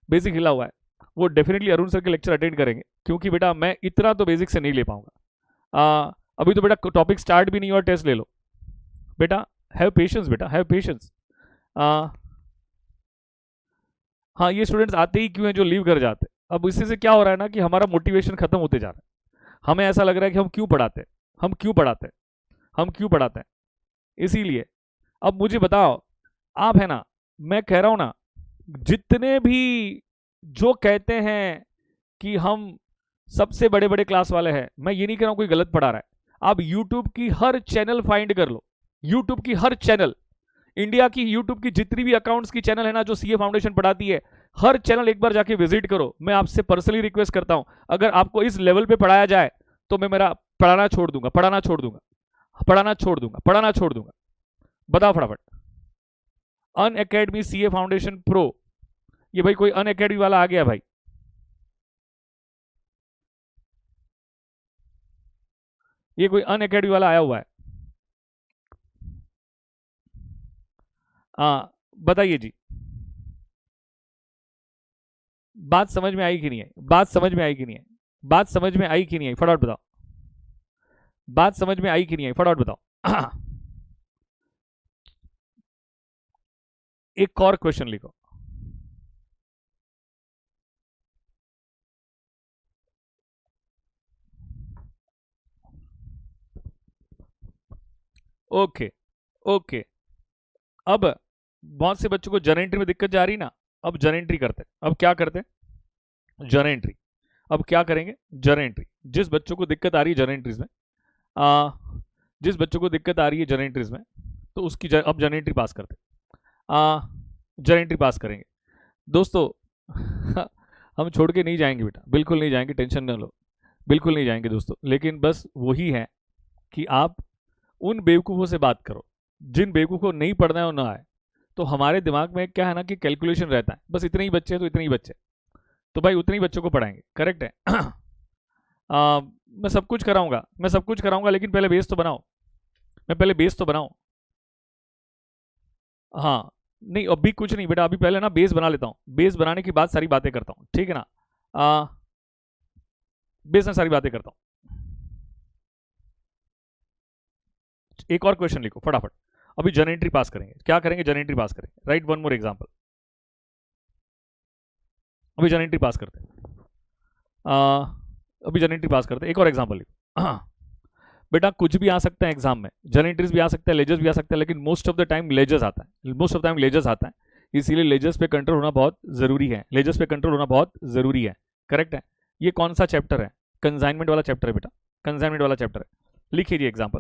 बेसिक हिला हुआ है, वो डेफिनेटली अरुण सर के लेक्चर अटेंड करेंगे, क्योंकि बेटा मैं इतना तो बेसिक से नहीं ले पाऊंगा। अभी तो बेटा टॉपिक स्टार्ट भी नहीं हुआ, टेस्ट ले लो बेटा, हैव पेशेंस बेटा, हैव पेशेंस। हाँ, ये स्टूडेंट्स आते ही क्यों हैं जो लीव कर जाते हैं, अब इससे से क्या हो रहा है ना कि हमारा मोटिवेशन खत्म होते जा रहा है, हमें ऐसा लग रहा है कि हम क्यों पढ़ाते हैं, हम क्यों पढ़ाते हैं, हम क्यों पढ़ाते हैं। इसीलिए अब मुझे बताओ, आप है ना, मैं कह रहा हूं ना, जितने भी जो कहते हैं कि हम सबसे बड़े बड़े क्लास वाले हैं, मैं ये नहीं कह रहा हूं कोई गलत पढ़ा रहा है, आप यूट्यूब की हर चैनल फाइंड कर लो, यूट्यूब की हर चैनल, इंडिया की यूट्यूब की जितनी भी अकाउंट्स की चैनल है ना जो सीए फाउंडेशन पढ़ाती है, हर चैनल एक बार जाके विजिट करो। मैं आपसे पर्सनली रिक्वेस्ट करता हूं, अगर आपको इस लेवल पे पढ़ाया जाए तो मैं मेरा पढ़ाना छोड़ दूंगा, पढ़ाना छोड़ दूंगा, पढ़ाना छोड़ दूंगा, पढ़ाना छोड़ दूंगा। बताओ फटाफट, अन अकेडमी सीए फाउंडेशन प्रो, ये भाई कोई अन अकेडमी वाला आ गया भाई, ये कोई अन अकेडमी वाला आया हुआ है, बताइए जी, बात समझ में आई कि नहीं है, बात समझ में आई कि नहीं है, बात समझ में आई कि नहीं आई, फटाफट बताओ, बात समझ में आई कि नहीं आई, फटाफट बताओ। एक और क्वेश्चन लिखो, ओके ओके। अब बहुत से बच्चों को जर्नल एंट्री में दिक्कत जा रही ना, अब जर्नल एंट्री करते, अब क्या करते, जर्नल एंट्री, अब क्या करेंगे, जर्नल एंट्री, जिस बच्चों को दिक्कत आ रही है जर्नल एंट्रीज में, जिस बच्चों को दिक्कत आ रही है जर्नल एंट्रीज में, तो उसकी अब जर्नल एंट्री पास करते, जर्नल एंट्री पास करेंगे दोस्तों। हम छोड़ के नहीं जाएंगे बेटा, बिल्कुल नहीं जाएंगे, टेंशन न लो, बिल्कुल नहीं जाएंगे दोस्तों, लेकिन बस वही है कि आप उन बेवकूफ़ों से बात करो जिन बेवकूफ़ों को नहीं पढ़ना है और ना आए। तो हमारे दिमाग में क्या है ना कि कैलकुलेशन रहता है, बस इतने ही बच्चे हैं तो इतने ही बच्चे, तो भाई उतने ही बच्चों को पढ़ाएंगे, करेक्ट है। मैं सब कुछ कराऊंगा, मैं सब कुछ कराऊंगा, लेकिन पहले बेस तो बनाओ, मैं पहले बेस तो बनाऊं। हाँ, नहीं अभी कुछ नहीं बेटा, अभी पहले ना बेस बना लेता हूँ, बेस बनाने के बाद सारी बातें करता हूँ, ठीक है ना। बेस में सारी बातें करता हूँ। एक और क्वेश्चन लिखो फटाफट, अभी जर्नल एंट्री पास करेंगे, क्या करेंगे, जर्नल एंट्री पास करेंगे, राइट वन मोर एग्जांपल, अभी जर्नल एंट्री पास करते हैं, अभी जर्नल एंट्री पास करते हैं, एक और एग्जांपल लिखो। बेटा कुछ भी आ सकता है एग्जाम में, जर्नल एंट्रीज भी आ सकता है, लेजर्स भी आ सकता है, लेकिन most of the time ledgers आता है, most of the time ledgers आता है, इसीलिए लेजर्स पे कंट्रोल होना बहुत जरूरी है, लेजर्स पे कंट्रोल होना बहुत जरूरी है, करेक्ट है। ये कौन सा चैप्टर है, कंसाइनमेंट वाला चैप्टर है बेटा, कंसाइनमेंट वाला चैप्टर है। लिखिए जी एग्जाम्पल,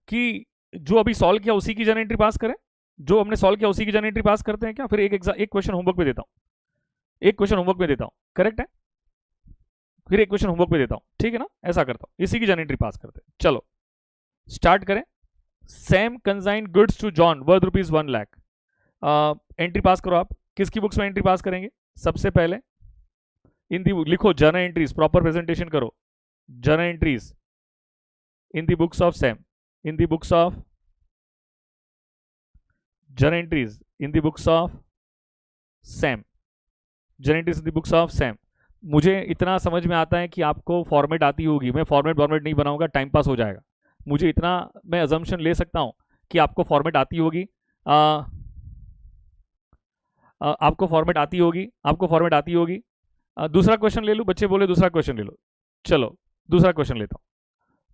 कि जो अभी सॉल्व किया उसी की जर्नल एंट्री पास करें, जो हमने सॉल्व किया उसी की जर्नल एंट्री पास करते हैं क्या, फिर एक क्वेश्चन होमवर्क में देता हूँ, एक क्वेश्चन होमवर्क में देता हूँ, करेक्ट है। फिर एक क्वेश्चन होमवर्क पे देता हूँ, ठीक है ना, ऐसा करता हूँ, इसी की जर्नल एंट्री पास करते हैं। चलो स्टार्ट करें। Sam consign goods to John worth ₹1,00,000। Entry pass करो आप। किसकी बुक्स में एंट्री पास करेंगे? सबसे पहले इन दी लिखो जर्नल एंट्रीज, प्रॉपर प्रेजेंटेशन करो। Journal entries in the books of Sam, in the books of journal entries in the books of Sam, journal entries in the books of Sam. मुझे इतना समझ में आता है कि आपको फॉर्मेट आती होगी, मैं फॉर्मेट नहीं बनाऊंगा, टाइम पास हो जाएगा। मुझे इतना मैं अजम्पशन ले सकता हूं कि आपको फॉर्मेट आती होगी, आपको फॉर्मेट आती होगी, आपको फॉर्मेट आती होगी। दूसरा क्वेश्चन ले लूँ? बच्चे बोले दूसरा क्वेश्चन ले लो। चलो दूसरा क्वेश्चन लेता हूँ,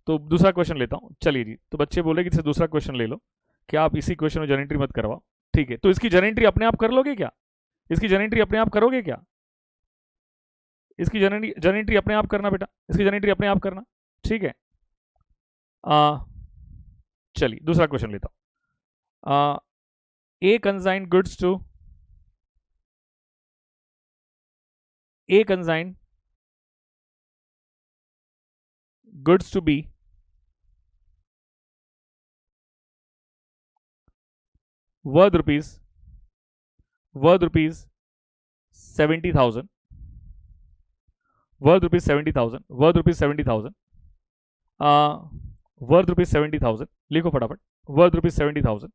तो दूसरा क्वेश्चन लेता हूँ। चलिए जी, तो बच्चे बोले कि दूसरा क्वेश्चन ले लो, क्या आप इसी क्वेश्चन में जर्नल एंट्री मत करवाओ। ठीक है, तो इसकी जर्नल एंट्री अपने आप कर लोगे क्या? इसकी जर्नल एंट्री अपने आप करोगे क्या? इसकी जर्नल एंट्री अपने आप करना बेटा, इसकी जर्नल एंट्री अपने आप करना, ठीक है। चलिए दूसरा क्वेश्चन लेता हूँ। A consign goods to, A consign goods to B worth rupees 70,000, worth rupees 70,000, worth rupees 70,000, worth rupees 70,000। लिखो फटाफट, वर्थ रुपीज 70,000।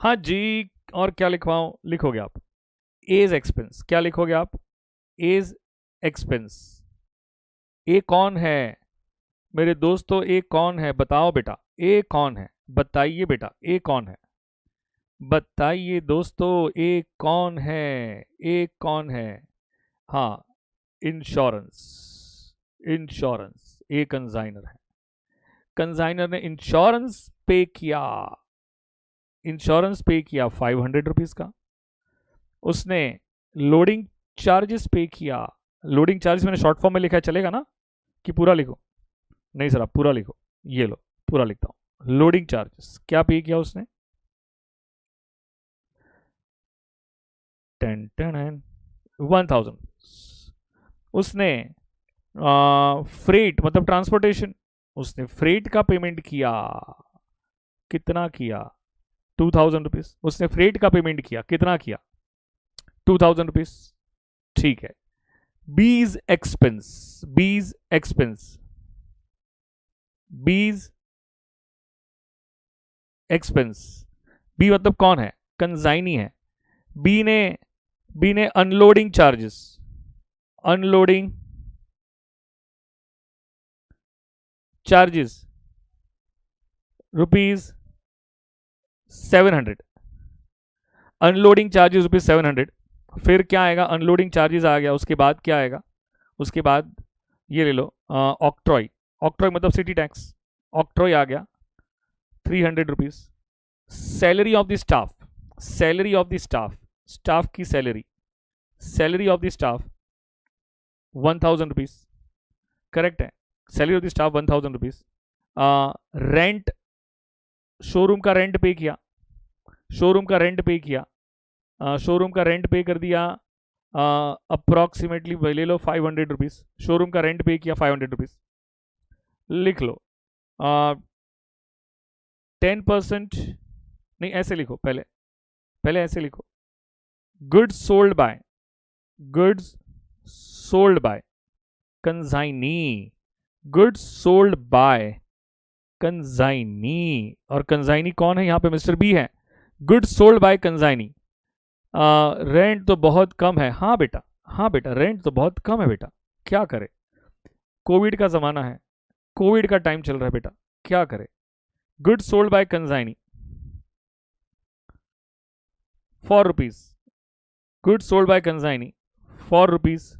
हाँ जी, और क्या लिखवाऊं? लिखोगे आप एज एक्सपेंस। क्या लिखोगे आप? As expense. ए कौन है मेरे दोस्तों? ए कौन है? बताओ बेटा, ए कौन है? बताइए बेटा, ए कौन है? बताइए दोस्तों, ए कौन है? ए कौन है? हाँ, इंश्योरेंस, इंश्योरेंस। ए कंसाइनर है, कंसाइनर ने इंश्योरेंस पे किया, इंश्योरेंस पे किया 500 रुपीज का। उसने लोडिंग चार्जेस पे किया। लोडिंग चार्जेस मैंने शॉर्ट फॉर्म में लिखा है, चलेगा ना? कि पूरा लिखो? नहीं सर, आप पूरा लिखो। ये लो, पूरा लिखता हूं। लोडिंग चार्जेस क्या पे किया उसने? 1,000। उसने फ्रेट मतलब ट्रांसपोर्टेशन, उसने फ्रेट का पेमेंट किया। कितना किया? 2,000 रुपीज। उसने फ्रेट का पेमेंट किया, कितना किया? 2,000 रुपीज। ठीक है। बीज एक्सपेंस, बीज एक्सपेंस, बीज एक्सपेंस। बी मतलब कौन है? कंसाइनी है। बी ने unloading charges, unloading charges ₹700, unloading charges ₹700। फिर क्या आएगा? अनलोडिंग चार्जेस आ गया, उसके बाद क्या आएगा? उसके बाद ये ले लो, ऑक्ट्रॉय, ऑक्ट्रॉय मतलब सिटी टैक्स, ऑक्ट्रॉय आ गया 300 rupees. Salary of the staff, salary of the staff, staff की salary, salary of the staff 1,000 rupees. Correct है, salary of the staff 1,000 rupees. Rent, showroom का रेंट पे किया, शोरूम का रेंट पे किया, शोरूम का रेंट पे कर दिया अप्रॉक्सीमेटली ले लो 500 रुपीज। शोरूम का रेंट पे किया 500 रुपीज। लिख लो 10%, नहीं ऐसे लिखो, पहले पहले ऐसे लिखो, goods sold by, goods sold by consignee, goods sold by consignee. और कंसाइनी कौन है यहाँ पे? मिस्टर बी है। Goods sold by consignee. Rent तो बहुत कम है। हाँ बेटा, हाँ बेटा, रेंट तो बहुत कम है बेटा, क्या करे? कोविड का जमाना है, कोविड का टाइम चल रहा है बेटा, क्या करे? Goods sold by consignee ₹4, goods sold by consignee ₹4,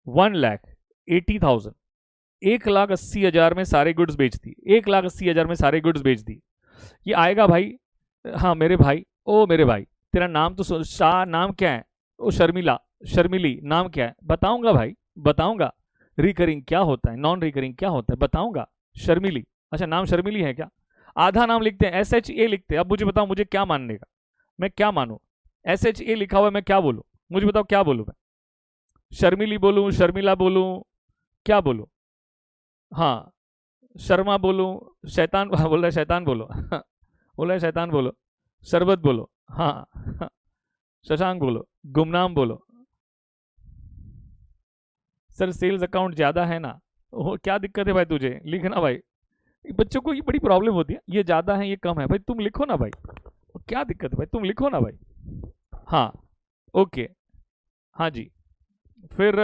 1,80,000, 1,80,000 में सारे गुड्स बेच दी, 1,80,000 में सारे गुड्स बेच दी। ये आएगा भाई? हाँ मेरे भाई, ओ मेरे भाई, तेरा नाम तो शाह, नाम क्या है? ओ शर्मिला, शर्मिली, नाम क्या है? बताऊंगा भाई, बताऊंगा। रिकरिंग क्या होता है, नॉन रिकरिंग क्या होता है, बताऊंगा। शर्मिली, अच्छा नाम शर्मिली है क्या? आधा नाम लिखते हैं, SHA लिखते हैं। अब मुझे बताओ, मुझे क्या मानने का? मैं क्या मानूं? SHA लिखा हुआ है, मैं क्या बोलूं? मुझे बताओ क्या बोलूं मैं? शर्मिली बोलूं, शर्मिला बोलूं, क्या बोलूं? हाँ, शर्मा बोलूं, शैतान बोल रहा है, शैतान बोलो बोल रहा है शैतान बोलो, शरबत बोलो, हाँ शशांक बोलो, गुमनाम बोलो। सर सेल्स अकाउंट ज़्यादा है ना, क्या दिक्कत है भाई तुझे, लिखना भाई। बच्चों को ये बड़ी प्रॉब्लम होती है, ये ज़्यादा है ये कम है, भाई तुम लिखो ना भाई, क्या दिक्कत है भाई, तुम लिखो ना भाई। हाँ, ओके, हाँ जी। फिर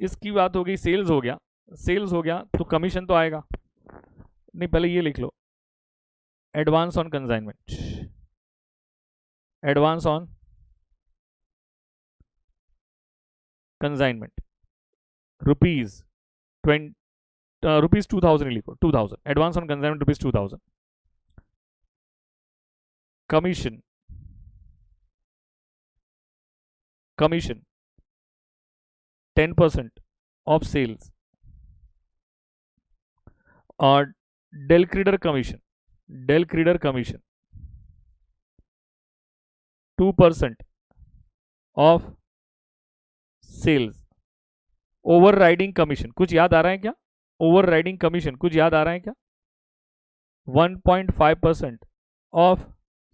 इसकी बात हो गई, सेल्स हो गया, सेल्स हो गया तो कमीशन तो आएगा नहीं, पहले ये लिख लो, advance on consignment, advance on consignment rupees rupees 2000 लिखो, 2000 advance on consignment rupees 2000। Commission, commission 10% of sales, और del credere commission, del credere commission 2% of sales. Overriding commission कुछ याद आ रहा है क्या? ओवर राइडिंग कमीशन कुछ याद आ रहा है क्या? 1.5% ऑफ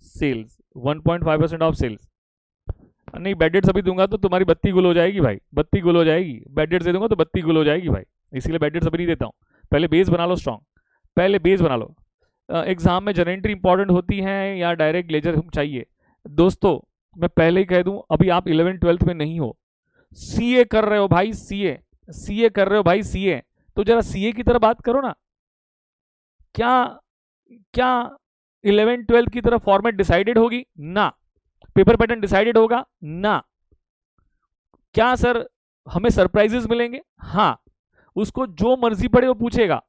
सेल्स, 1.5% ऑफ सेल्स। नहीं, बेड डेट्स अभी दूंगा तो तुम्हारी बत्ती गुल हो जाएगी भाई, बत्ती गुल हो जाएगी, बेड डेट्स दे दूंगा तो बत्ती गुल हो जाएगी भाई, इसीलिए बेड डेट्स अभी नहीं देता हूँ। पहले बेस बना लो स्ट्रॉन्ग, पहले बेस बना लो। एग्जाम में जनरेंट्री इंपॉर्टेंट होती है या डायरेक्ट लेजर चाहिए? दोस्तों मैं पहले ही कह दूं, अभी आप 11th-12th में नहीं हो, सीए कर रहे हो भाई, सीए, सीए कर रहे हो भाई, सीए, तो जरा सीए की तरह बात करो ना। क्या क्या 11th-12th की तरह फॉर्मेट डिसाइडेड होगी ना, पेपर पैटर्न डिसाइडेड होगा ना, क्या सर हमें सरप्राइजेस मिलेंगे? हाँ, उसको जो मर्जी पड़े वो पूछेगा,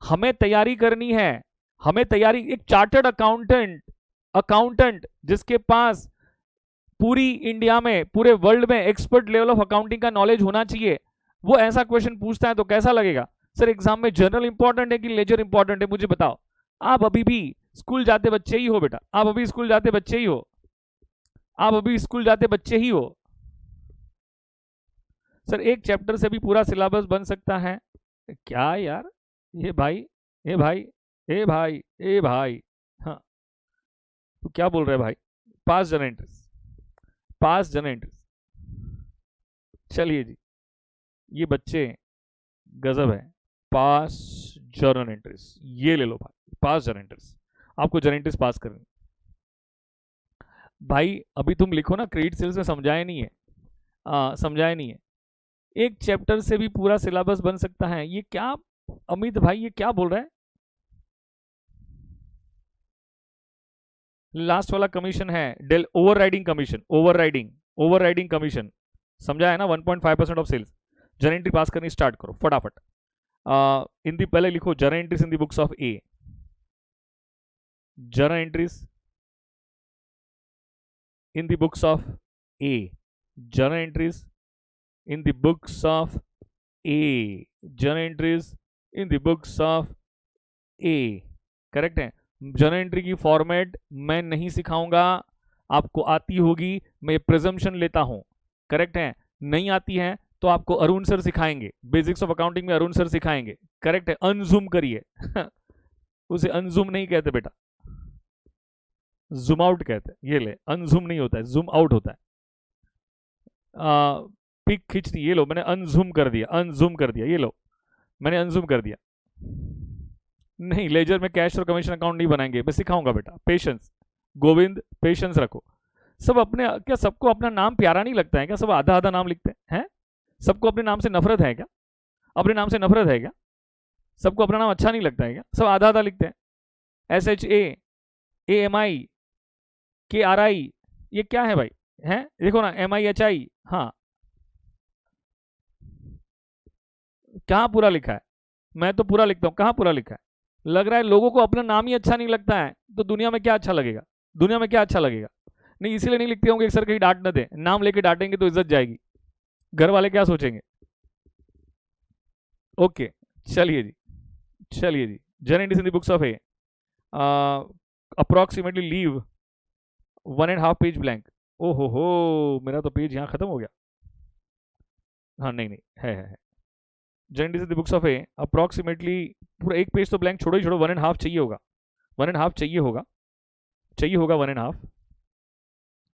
हमें तैयारी करनी है, हमें तैयारी, एक चार्टर्ड अकाउंटेंट, अकाउंटेंट जिसके पास पूरी इंडिया में, पूरे वर्ल्ड में एक्सपर्ट लेवल ऑफ अकाउंटिंग का नॉलेज होना चाहिए, वो ऐसा क्वेश्चन पूछता है तो कैसा लगेगा? सर एग्जाम में जर्नल इंपॉर्टेंट है कि लेजर इंपॉर्टेंट है, मुझे बताओ। आप अभी भी स्कूल जाते बच्चे ही हो बेटा, आप अभी स्कूल जाते बच्चे ही हो, आप अभी स्कूल जाते बच्चे ही हो। सर एक चैप्टर से भी पूरा सिलेबस बन सकता है क्या यार? ये भाई, ए भाई, ए भाई, ए भाई, हाँ तो क्या बोल रहे हैं भाई? पास जर्नल एंट्रीज, पास जर्नल एंट्रीज, चलिए जी, ये बच्चे गजब है, पास जर्नल एंट्रीज, ये ले लो भाई, पास जर्नल एंट्रीज, आपको जर्नल एंट्रीज पास करनी। भाई अभी तुम लिखो ना, क्रेडिट सेल्स में समझाया नहीं है, समझाया नहीं है, एक चैप्टर से भी पूरा सिलेबस बन सकता है, ये क्या अमित भाई, ये क्या बोल रहा है? लास्ट वाला कमीशन है del overriding commission, overriding, overriding commission, समझा है ना? 1.5% of sales. Journal entry pass करनी स्टार्ट करो फटाफट। इन दी पहले लिखो journal entries in the books of A, journal entries in the books of A, journal entries in the books of A, journal entries in the books of A, correct है। जर्नल एंट्री की फॉर्मेट मैं नहीं सिखाऊंगा, आपको आती होगी, मैं प्रिजम्पशन लेता हूं, करेक्ट है। नहीं आती है तो आपको अरुण सर सिखाएंगे, बेसिक्स ऑफ अकाउंटिंग में अरुण सर सिखाएंगे, करेक्ट है। अनजूम करिए उसे अनजूम नहीं कहते बेटा, जूम आउट कहते हैं, ये ले, अनजूम नहीं होता है, जूम आउट होता है। पिक खींचनी, ये लो मैंने अनजूम कर दिया, अनजूम कर दिया, ये लो मैंने अनजूम कर दिया। नहीं, लेजर में कैश और कमीशन अकाउंट नहीं बनाएंगे, मैं सिखाऊंगा बेटा, पेशेंस गोविंद, पेशेंस रखो। सब अपने, क्या सबको अपना नाम प्यारा नहीं लगता है क्या? सब आधा आधा नाम लिखते हैं, सबको अपने नाम से नफरत है क्या? अपने नाम से नफरत है क्या? सबको अपना नाम अच्छा नहीं लगता है क्या? सब आधा आधा लिखते हैं, SHAAMI KRI, ये क्या है भाई? हैं देखो ना, MIHI, हाँ कहाँ पूरा लिखा है? मैं तो पूरा लिखता हूँ, कहाँ पूरा लिखा है? लग रहा है लोगों को अपना नाम ही अच्छा नहीं लगता है, तो दुनिया में क्या अच्छा लगेगा? दुनिया में क्या अच्छा लगेगा? नहीं, इसीलिए नहीं लिखते होंगे सर कहीं डांट न दे, नाम लेके डांटेंगे तो इज्जत जाएगी, घर वाले क्या सोचेंगे? ओके, चलिए जी, चलिए जी, journal entries in the books of A, approximately leave 1.5 page blank. ओ हो, मेरा तो पेज यहाँ खत्म हो गया। हाँ नहीं नहीं है general entries the books of A approximately पूरा एक पेज तो ब्लैंक छोड़ो ही छोड़ो, 1.5 चाहिए होगा, 1.5 चाहिए होगा 1.5,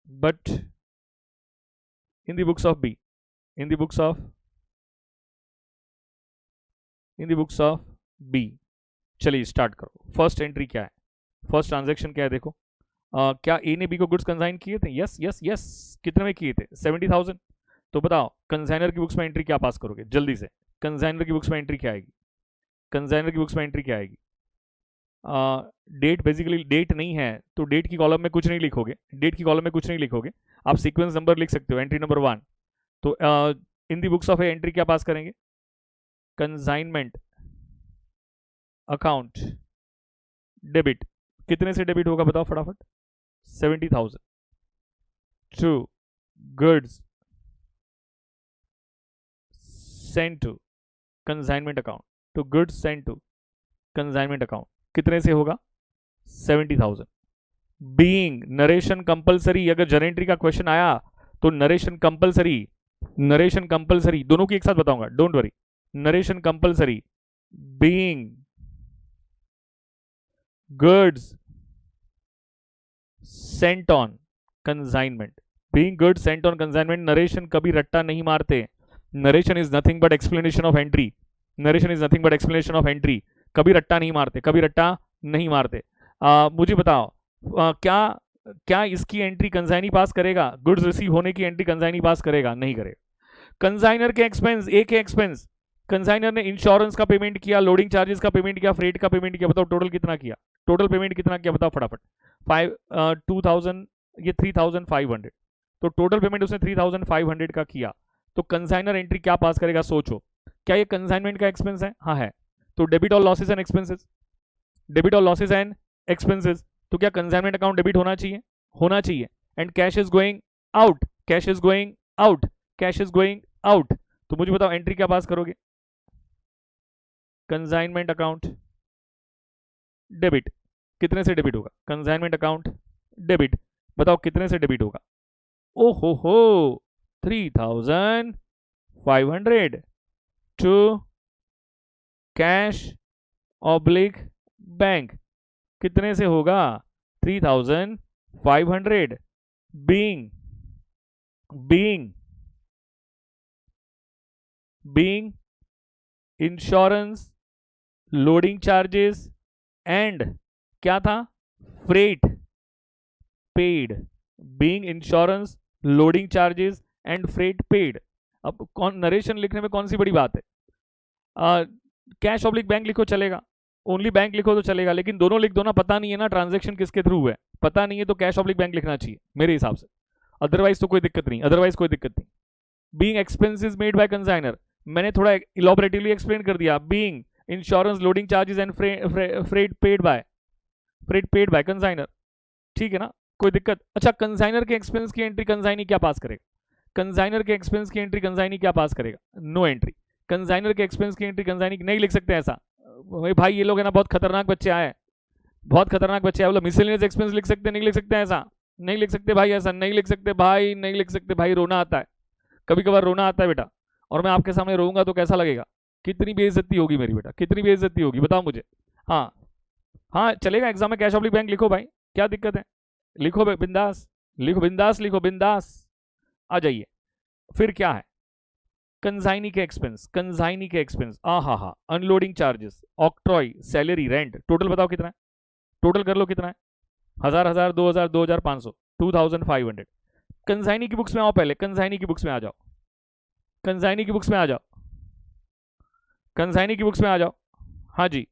but in the books of B, in the books of B, चलिए स्टार्ट करो। फर्स्ट एंट्री क्या है, फर्स्ट ट्रांजैक्शन क्या है देखो। क्या ए ने बी को गुड्स कंसाइन किए थे? Yes yes yes. कितने में किए थे? 70,000। तो बताओ कंसाइनर की बुक्स में एंट्री क्या पास करोगे जल्दी से? कंसाइनर की बुक्स में एंट्री क्या आएगी? कंसाइनर की बुक्स में एंट्री क्या आएगी? डेट, बेसिकली डेट नहीं है तो डेट की कॉलम में कुछ नहीं लिखोगे, डेट की कॉलम में कुछ नहीं लिखोगे, आप सीक्वेंस नंबर लिख सकते हो, एंट्री नंबर 1। तो in the books of A entry क्या पास करेंगे? Consignment account debit. कितने से डेबिट होगा बताओ फटाफट? 70,000 to goods send to consignment account, to goods send to consignment account. कितने से होगा? 70,000। बीइंग नरेशन कंपलसरी, अगर जर्नल एंट्री का क्वेश्चन आया तो नरेशन कंपलसरी, नरेशन कंपलसरी दोनों की एक साथ बताऊंगा, don't worry. Narration compulsory being goods Saint on consignment, being goods Saint on consignment. Narration कभी रट्टा नहीं मारते, narration is nothing but explanation of entry, narration is nothing but explanation of entry. कभी रट्टा नहीं मारते, कभी रट्टा नहीं मारते। मुझे बताओ क्या क्या इसकी एंट्री कंसाइनी पास करेगा? गुड्स रिसीव होने की एंट्री कंसाइनी पास करेगा? नहीं करेगा। कंसाइनर के एक्सपेंस, ए के एक्सपेंस, कंसाइनर ने इंश्योरेंस का पेमेंट किया, लोडिंग चार्जेस का पेमेंट किया, फ्रेट का पेमेंट किया, बताओ टोटल कितना किया? टोटल पेमेंट कितना किया बताओ फटाफट? 2,000, ये 3,500, तो टोटल पेमेंट उसने 3,500 का किया। तो कंसाइनर एंट्री क्या पास करेगा सोचो? क्या ये कंसाइनमेंट का एक्सपेंस है? हाँ है। तो डेबिट और लॉसेस एंड एक्सपेंसेस, डेबिट और लॉसेस एंड एक्सपेंसेस, तो क्या कंसाइनमेंट अकाउंट डेबिट होना चाहिए? होना चाहिए। And cash is going out, cash is going out, cash is going out. तो मुझे बताओ एंट्री क्या पास करोगे? Consignment account debit. कितने से डेबिट होगा? Consignment account debit. बताओ कितने से डेबिट होगा? ओ हो 3,500 टू कैश ऑब्लिक बैंक। कितने से होगा? 3,500 being insurance, loading charges and क्या था? Freight paid. Being insurance, loading charges and freight paid. अब कौन नरेशन लिखने में कौन सी बड़ी बात है? कैश ऑब्लिक बैंक लिखो चलेगा, ओनली बैंक लिखो तो चलेगा, लेकिन दोनों लिख दो ना, पता नहीं है ना ट्रांजैक्शन किसके थ्रू है, पता नहीं है तो कैश ऑब्लिक बैंक लिखना चाहिए मेरे हिसाब से, अदरवाइज तो कोई दिक्कत नहीं, अदरवाइज कोई दिक्कत नहीं। Being expenses made by consignor, मैंने थोड़ा इलॉबरेटिवली एक्सप्लेन कर दिया। Being insurance, loading charges and freight paid by consignor, ठीक है ना, कोई दिक्कत? अच्छा, कंसाइनर के एक्सपेंस की एंट्री कंसाइनी क्या पास करेगा? कंसाइनर के एक्सपेंस की एंट्री कंसाइनी क्या पास करेगा? No entry. कंसाइनर के एक्सपेंस की एंट्री कंसाइनी नहीं लिख सकते ऐसा भाई, ये लोग है ना बहुत खतरनाक बच्चे आए, बहुत खतरनाक बच्चे आए। बोलो मिसलेनियस एक्सपेंस लिख सकते, नहीं लिख सकते ऐसा, नहीं लिख सकते भाई, ऐसा नहीं लिख सकते भाई, नहीं लिख सकते भाई, रोना आता है, कभी कभार रोना आता है बेटा, और मैं आपके सामने रोऊंगा तो कैसा लगेगा? कितनी बेइज्जती होगी मेरी बेटा, कितनी बेइज्जती होगी बताओ मुझे। हाँ हाँ चलेगा, एग्जाम में कैश ऑब्लिक बैंक लिखो भाई, क्या दिक्कत है? लिखो भाई बिंदास, लिखो बिंदास, लिखो बिंदास, आ जाइए। फिर क्या है? कंसाइनी के एक्सपेंस, कंसाइनी के एक्सपेंस, हा, unloading charges, octroi, salary, rent, total बताओ कितना है? टोटल कर लो कितना है? 1,000, 2,000, 2,500, 2,500। कंसाइनी की बुक्स में आओ, पहले कंसाइनी की बुक्स में आ जाओ, कंसाइनी की बुक्स में आ जाओ, कंसाइनी की बुक्स में आ जाओ। हाँ जी,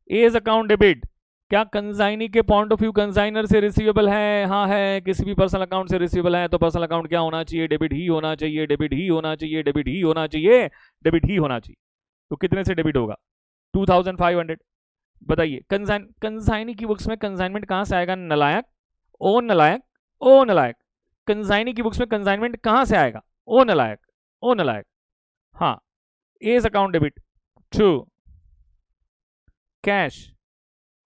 एज अकाउंट डेबिट, क्या कंसाइनी के पॉइंट ऑफ व्यू कंसाइनर से रिसीवेबल है? हाँ है। किसी भी पर्सनल अकाउंट से रिसीवेबल है तो पर्सनल अकाउंट क्या होना चाहिए? डेबिट ही होना चाहिए, डेबिट ही होना चाहिए, डेबिट ही होना चाहिए, डेबिट ही होना चाहिए। तो कितने से डेबिट होगा? 2,500। बताइए कंसाइनी की बुक्स में कंसाइनमेंट कहां से आएगा? नलायक, ओ नलायक, ओ नलायक। कंसाइनी की बुक्स में कंसाइनमेंट कहां से आएगा? ओ नलायक, ओ नलायक। हाँ, A's account debit to cash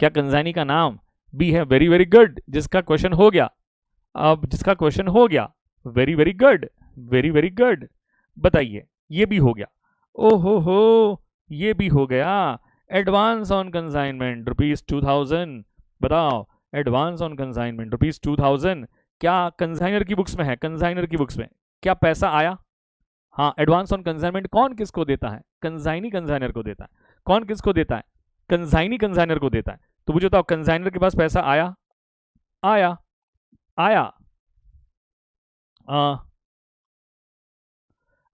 क्या कंसाइनी का नाम बी है? वेरी वेरी गुड, जिसका क्वेश्चन हो गया। अब जिसका क्वेश्चन हो गया, very very good, very very good. बताइए, ये भी हो गया। ओहो हो, ये भी हो गया। Advance on consignment ₹2000। बताओ, एडवांस ऑन कंसाइनमेंट ₹2000 क्या कंसाइनर की बुक्स में है? कंसाइनर की बुक्स में क्या पैसा आया? हाँ, एडवांस ऑन कंसाइनमेंट कौन किसको देता है? कंसाइनी कंसाइनर को देता है। कौन किसको देता है? कंसाइनी कंसाइनर को देता है। तो मुझे बताओ, कंसाइनर के पास पैसा आया? आया? आया? आ,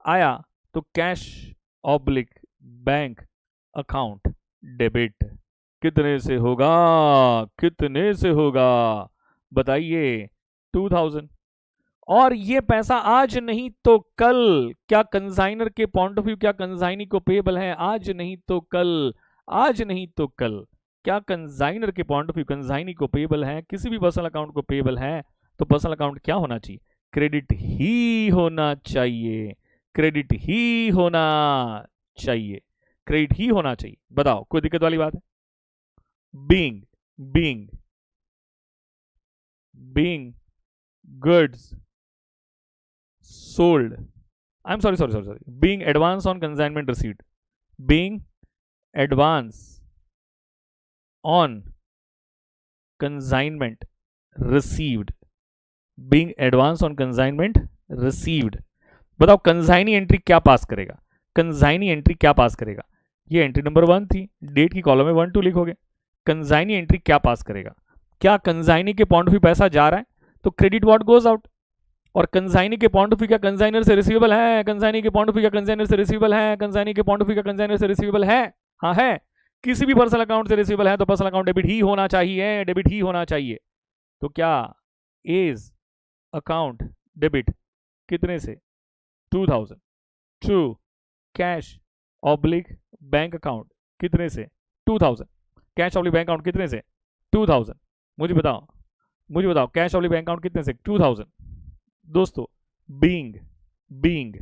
आया? तो cash oblique bank account debit कितने से होगा? कितने से होगा? बताइए। 2000। और ये पैसा आज नहीं तो कल, क्या कंसाइनर के पॉइंट ऑफ व्यू क्या कंसाइनी को पेबल है? आज नहीं तो कल, आज नहीं तो कल क्या कंसाइनर के पॉइंट ऑफ व्यू कंसाइनी को पेबल है? किसी भी पर्सनल अकाउंट को पेबल है तो पर्सनल अकाउंट क्या होना चाहिए? क्रेडिट ही होना चाहिए। क्रेडिट ही होना चाहिए। क्रेडिट ही होना चाहिए। बताओ, कोई दिक्कत वाली बात है? Being being being goods sold. I'm sorry. Being advance on consignment received. Being advance on consignment received. Being advance on consignment received. बताओ, कंसाइनी एंट्री क्या पास करेगा? कंसाइनी एंट्री क्या पास करेगा? ये एंट्री नंबर 1 थी, डेट की कॉलम में 1 2 लिखोगे। कंसाइनी एंट्री क्या पास करेगा? क्या कंसाइनी के पॉइंट ऑफ व्यू पैसा जा रहा है तो क्रेडिट व्हाट गोज आउट। और कंसाइनी के पॉइंट ऑफ व्यू क्या कंसाइनर से रिसीवेबल है? कंसाइनी के पॉइंट ऑफ व्यू क्या कंसाइनर से रिसीवेबल है? कंसाइनी के पॉइंट ऑफ व्यू क्या कंसाइनर से रिसीवेबल है? हाँ है। किसी भी पर्सनल अकाउंट से रिसीवेबल है तो पर्सनल अकाउंट डेबिट ही होना चाहिए, डेबिट ही होना चाहिए। तो क्या इज अकाउंट डेबिट कितने से? 2000 to cash oblique bank account कितने से? 2000। कैश ऑब्लिक बैंक अकाउंट कितने से? 2000। मुझे बताओ, मुझे बताओ, कैश ऑब्लिक बैंक अकाउंट कितने से? 2000। दोस्तों, being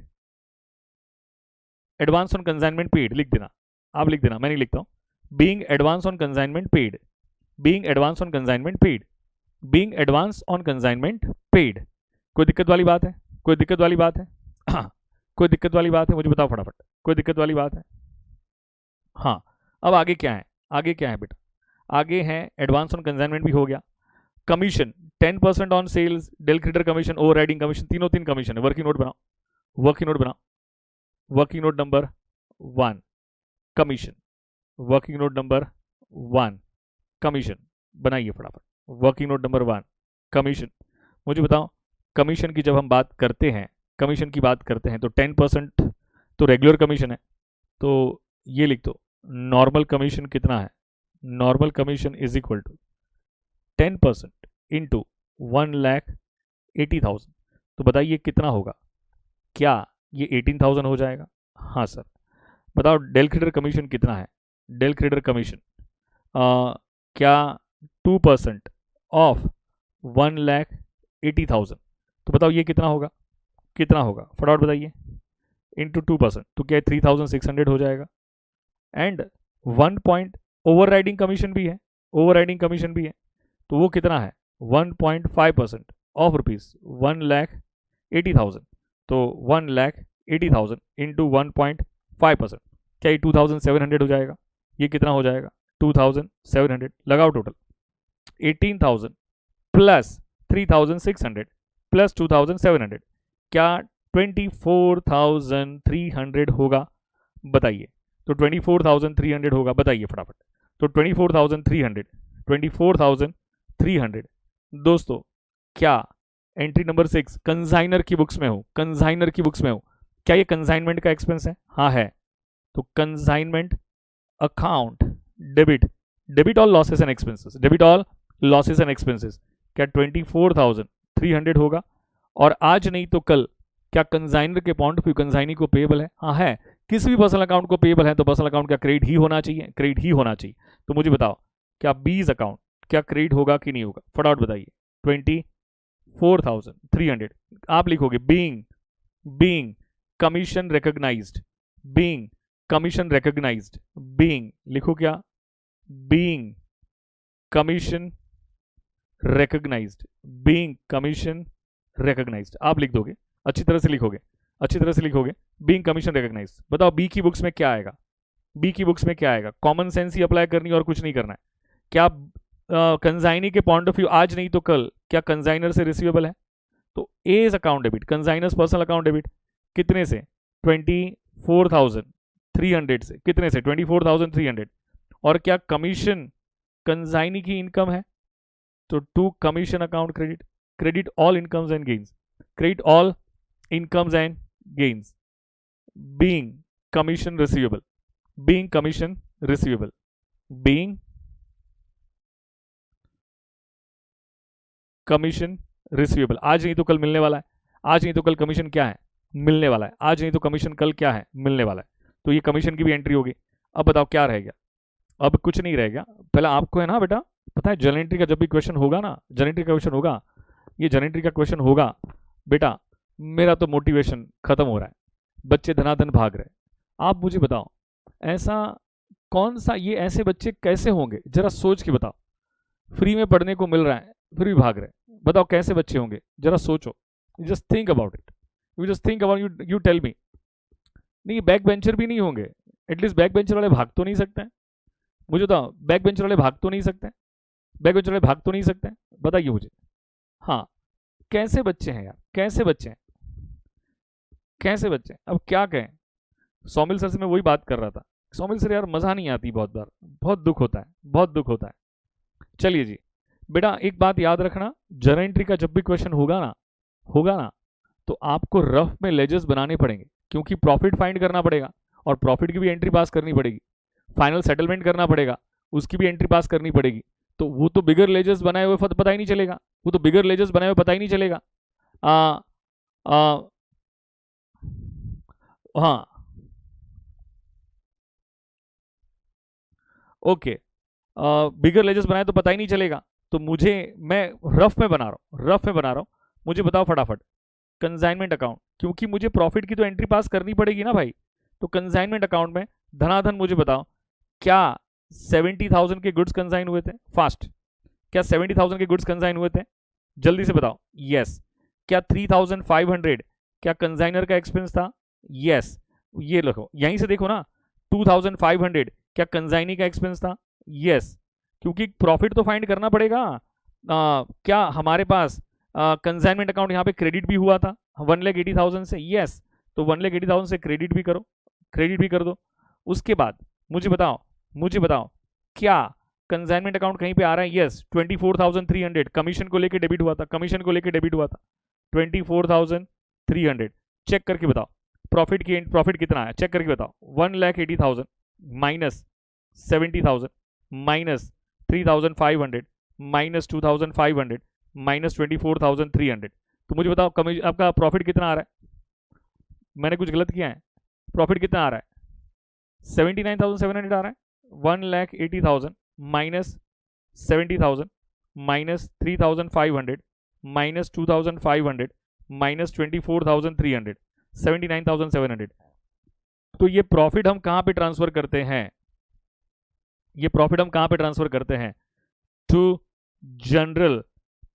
advance on consignment paid लिख देना। आप लिख देना, मैं नहीं लिखता हूं। Being advance on consignment paid. Being advance on consignment paid. Being advance on consignment paid. कोई दिक्कत वाली बात है? कोई दिक्कत वाली बात है? हाँ, कोई दिक्कत वाली बात है? मुझे बताओ फटाफट, कोई दिक्कत वाली बात है? हाँ। अब आगे क्या है? आगे क्या है बेटा? आगे है एडवांस ऑन कंसाइनमेंट भी हो गया। Commission 10% on sales, del credere commission, overriding commission, तीनों तीन कमीशन है। वर्किंग नोट बनाओ, वर्किंग नोट बनाओ। Working note number 1 commission. Working note number 1 commission बनाइए फटाफट। Working note number 1 commission. मुझे बताओ, कमीशन की जब हम बात करते हैं, कमीशन की बात करते हैं तो 10% तो रेगुलर कमीशन है। तो ये लिख दो, नॉर्मल कमीशन कितना है? Normal commission is equal to 10% into 1,80,000। तो बताइए कितना होगा? क्या ये 18,000 हो जाएगा? हाँ सर। बताओ, डेल क्रेडिटर कमीशन कितना है? डेल क्रेडिटर कमीशन क्या 2% ऑफ 1,80,000। तो बताओ ये कितना होगा? कितना होगा फटाफट बताइए। इंटू 2% तो क्या 3,600 हो जाएगा। And 1 point over riding commission भी है, ओवर राइडिंग कमीशन भी है। तो वो कितना है? 1.5% ऑफ रुपीज 1,80,000। तो 1,80,000 इंटू 1.5%, क्या ये 2,700 हो जाएगा? ये कितना हो जाएगा? 2,700। लगाओ टोटल, 18,000 प्लस 3,600 प्लस 2,700, क्या 24,300 होगा? बताइए। तो 24,300 होगा, बताइए फटाफट। तो 24,300, 24,300। दोस्तों, क्या एंट्री नंबर 6 कंसाइनर की बुक्स में हो? कंसाइनर की बुक्स में हो, क्या ये कंसाइनमेंट का एक्सपेंस है? हाँ है। तो consignment account debit, debit all losses and expenses, debit all losses and expenses, क्या 24,300 होगा? और आज नहीं तो कल क्या कंसाइनर के पॉइंट ऑफ व्यू कंसाइनी को पेएबल है? हाँ है। किसी भी पर्सनल अकाउंट को पेएबल है तो पर्सनल अकाउंट क्या क्रेडिट ही होना चाहिए? क्रेडिट ही होना चाहिए। तो मुझे बताओ, क्या बीज अकाउंट क्या क्रेडिट होगा कि नहीं होगा? फटाफट बताइए। 24,300 आप लिखोगे being commission recognised, being commission recognised, being लिखो क्या? Being commission recognised, being commission recognised आप लिख दोगे, अच्छी तरह से लिखोगे, अच्छी तरह से लिखोगे, बीइंग कमीशन रिकॉग्नाइज्ड। बताओ बी की बुक्स में क्या आएगा, बी की बुक्स में क्या आएगा? कॉमन सेंस ही अप्लाई करनी है और कुछ नहीं करना है। क्या कंजाइनी के पॉइंट ऑफ व्यू आज नहीं तो कल क्या कंजाइनर से रिसीवेबल है? तो A is account debit, consignor's personal account debit, कितने से? 24,300 से, कितने से? 24,300। और क्या कमीशन कंजाइनी की इनकम है? तो to commission account credit, credit all incomes and gains, credit all incomes and gains, being commission receivable, being commission receivable, being commission receivable. आज नहीं तो कल मिलने वाला है, आज नहीं तो कल कमीशन क्या है? मिलने वाला है। आज नहीं तो कमीशन कल क्या है? मिलने वाला है। तो ये कमीशन की भी एंट्री होगी। अब बताओ क्या रह गया? अब कुछ नहीं रह गया। पहले आपको है ना बेटा, पता है जर्नल एंट्री का जब भी क्वेश्चन होगा ना, जर्नल एंट्री का क्वेश्चन होगा, ये जर्नल एंट्री का क्वेश्चन होगा बेटा, मेरा तो मोटिवेशन खत्म हो रहा है, बच्चे धनाधन भाग रहे। आप मुझे बताओ ऐसा कौन सा, ये ऐसे बच्चे कैसे होंगे जरा सोच के बताओ। फ्री में पढ़ने को मिल रहा है फिर भी भाग रहे, बताओ कैसे बच्चे होंगे? जरा सोचो, just think about it, you just think about, you tell me. नहीं बैक बेंचर भी नहीं होंगे, एटलीस्ट बैक बेंचर वाले भाग तो नहीं सकते हैं? मुझे बताओ बैक बेंचर वाले भाग तो नहीं सकते हैं? बैक बेंचर वाले भाग तो नहीं सकते हैं? बताइए मुझे। हाँ, कैसे बच्चे हैं यार, कैसे बच्चे हैं, कैसे बच्चे हैं? अब क्या कहें? सौमिल सर से मैं वही बात कर रहा था, सौमिल सर यार मज़ा नहीं आती बहुत बार, बहुत दुख होता है, बहुत दुख होता है। चलिए जी बेटा, एक बात याद रखना, जर्नल एंट्री का जब भी क्वेश्चन होगा ना तो आपको रफ में लेजर्स बनाने पड़ेंगे, क्योंकि प्रॉफिट फाइंड करना पड़ेगा और प्रॉफिट की भी एंट्री पास करनी पड़ेगी, फाइनल सेटलमेंट करना पड़ेगा, उसकी भी एंट्री पास करनी पड़ेगी। तो वो तो बिगर लेजर्स बनाए हुए पता ही नहीं चलेगा, वो तो बिगर लेजर्स बनाए हुए पता ही नहीं चलेगा। आ, आ, हाँ ओके, बिगर लेजर्स बनाए तो पता ही नहीं चलेगा। तो मुझे, मैं रफ में बना रहा हूँ, रफ में बना रहा हूँ। मुझे बताओ फटाफट कंसाइनमेंट अकाउंट, क्योंकि मुझे प्रॉफिट की तो एंट्री पास करनी पड़ेगी ना भाई। तो कंसाइनमेंट अकाउंट में धनाधन मुझे बताओ, क्या 70,000 के गुड्स कंसाइन हुए थे? फास्ट, क्या 70,000 के गुड्स कंसाइन हुए थे? जल्दी से बताओ। यस। क्या 3,500 क्या कंसाइनर का एक्सपेंस था? यस। ये लिखो, यहीं से देखो ना, 2,500 क्या कंसाइनी का एक्सपेंस था? यस। क्योंकि प्रॉफिट तो फाइंड करना पड़ेगा। क्या हमारे पास कंसाइनमेंट अकाउंट यहाँ पे क्रेडिट भी हुआ था 1,80,000 से? यस। तो 1,80,000 से क्रेडिट भी करो, क्रेडिट भी कर दो। उसके बाद मुझे बताओ क्या कंसाइनमेंट अकाउंट कहीं पे आ रहा है? यस। 24,300 कमीशन को लेके डेबिट हुआ था, कमीशन को लेके डेबिट हुआ था 24,300। चेक करके बताओ प्रॉफिट कितना है, चेक करके बताओ। 1,80,000 माइनस 70,000 माइनस 3,500 माइनस 2,500 माइनस 24,300। तो मुझे बताओ आपका प्रॉफिट कितना आ रहा है? मैंने कुछ गलत किया है? प्रॉफिट कितना आ रहा है? 79,700 आ रहा है। 1,80,000 माइनस 70,000 माइनस 3,500 माइनस 2,500 माइनस 24,300, 79,700। तो ये प्रॉफिट हम कहां पे ट्रांसफर करते हैं? ये प्रॉफिट हम कहां पे ट्रांसफर करते हैं? To general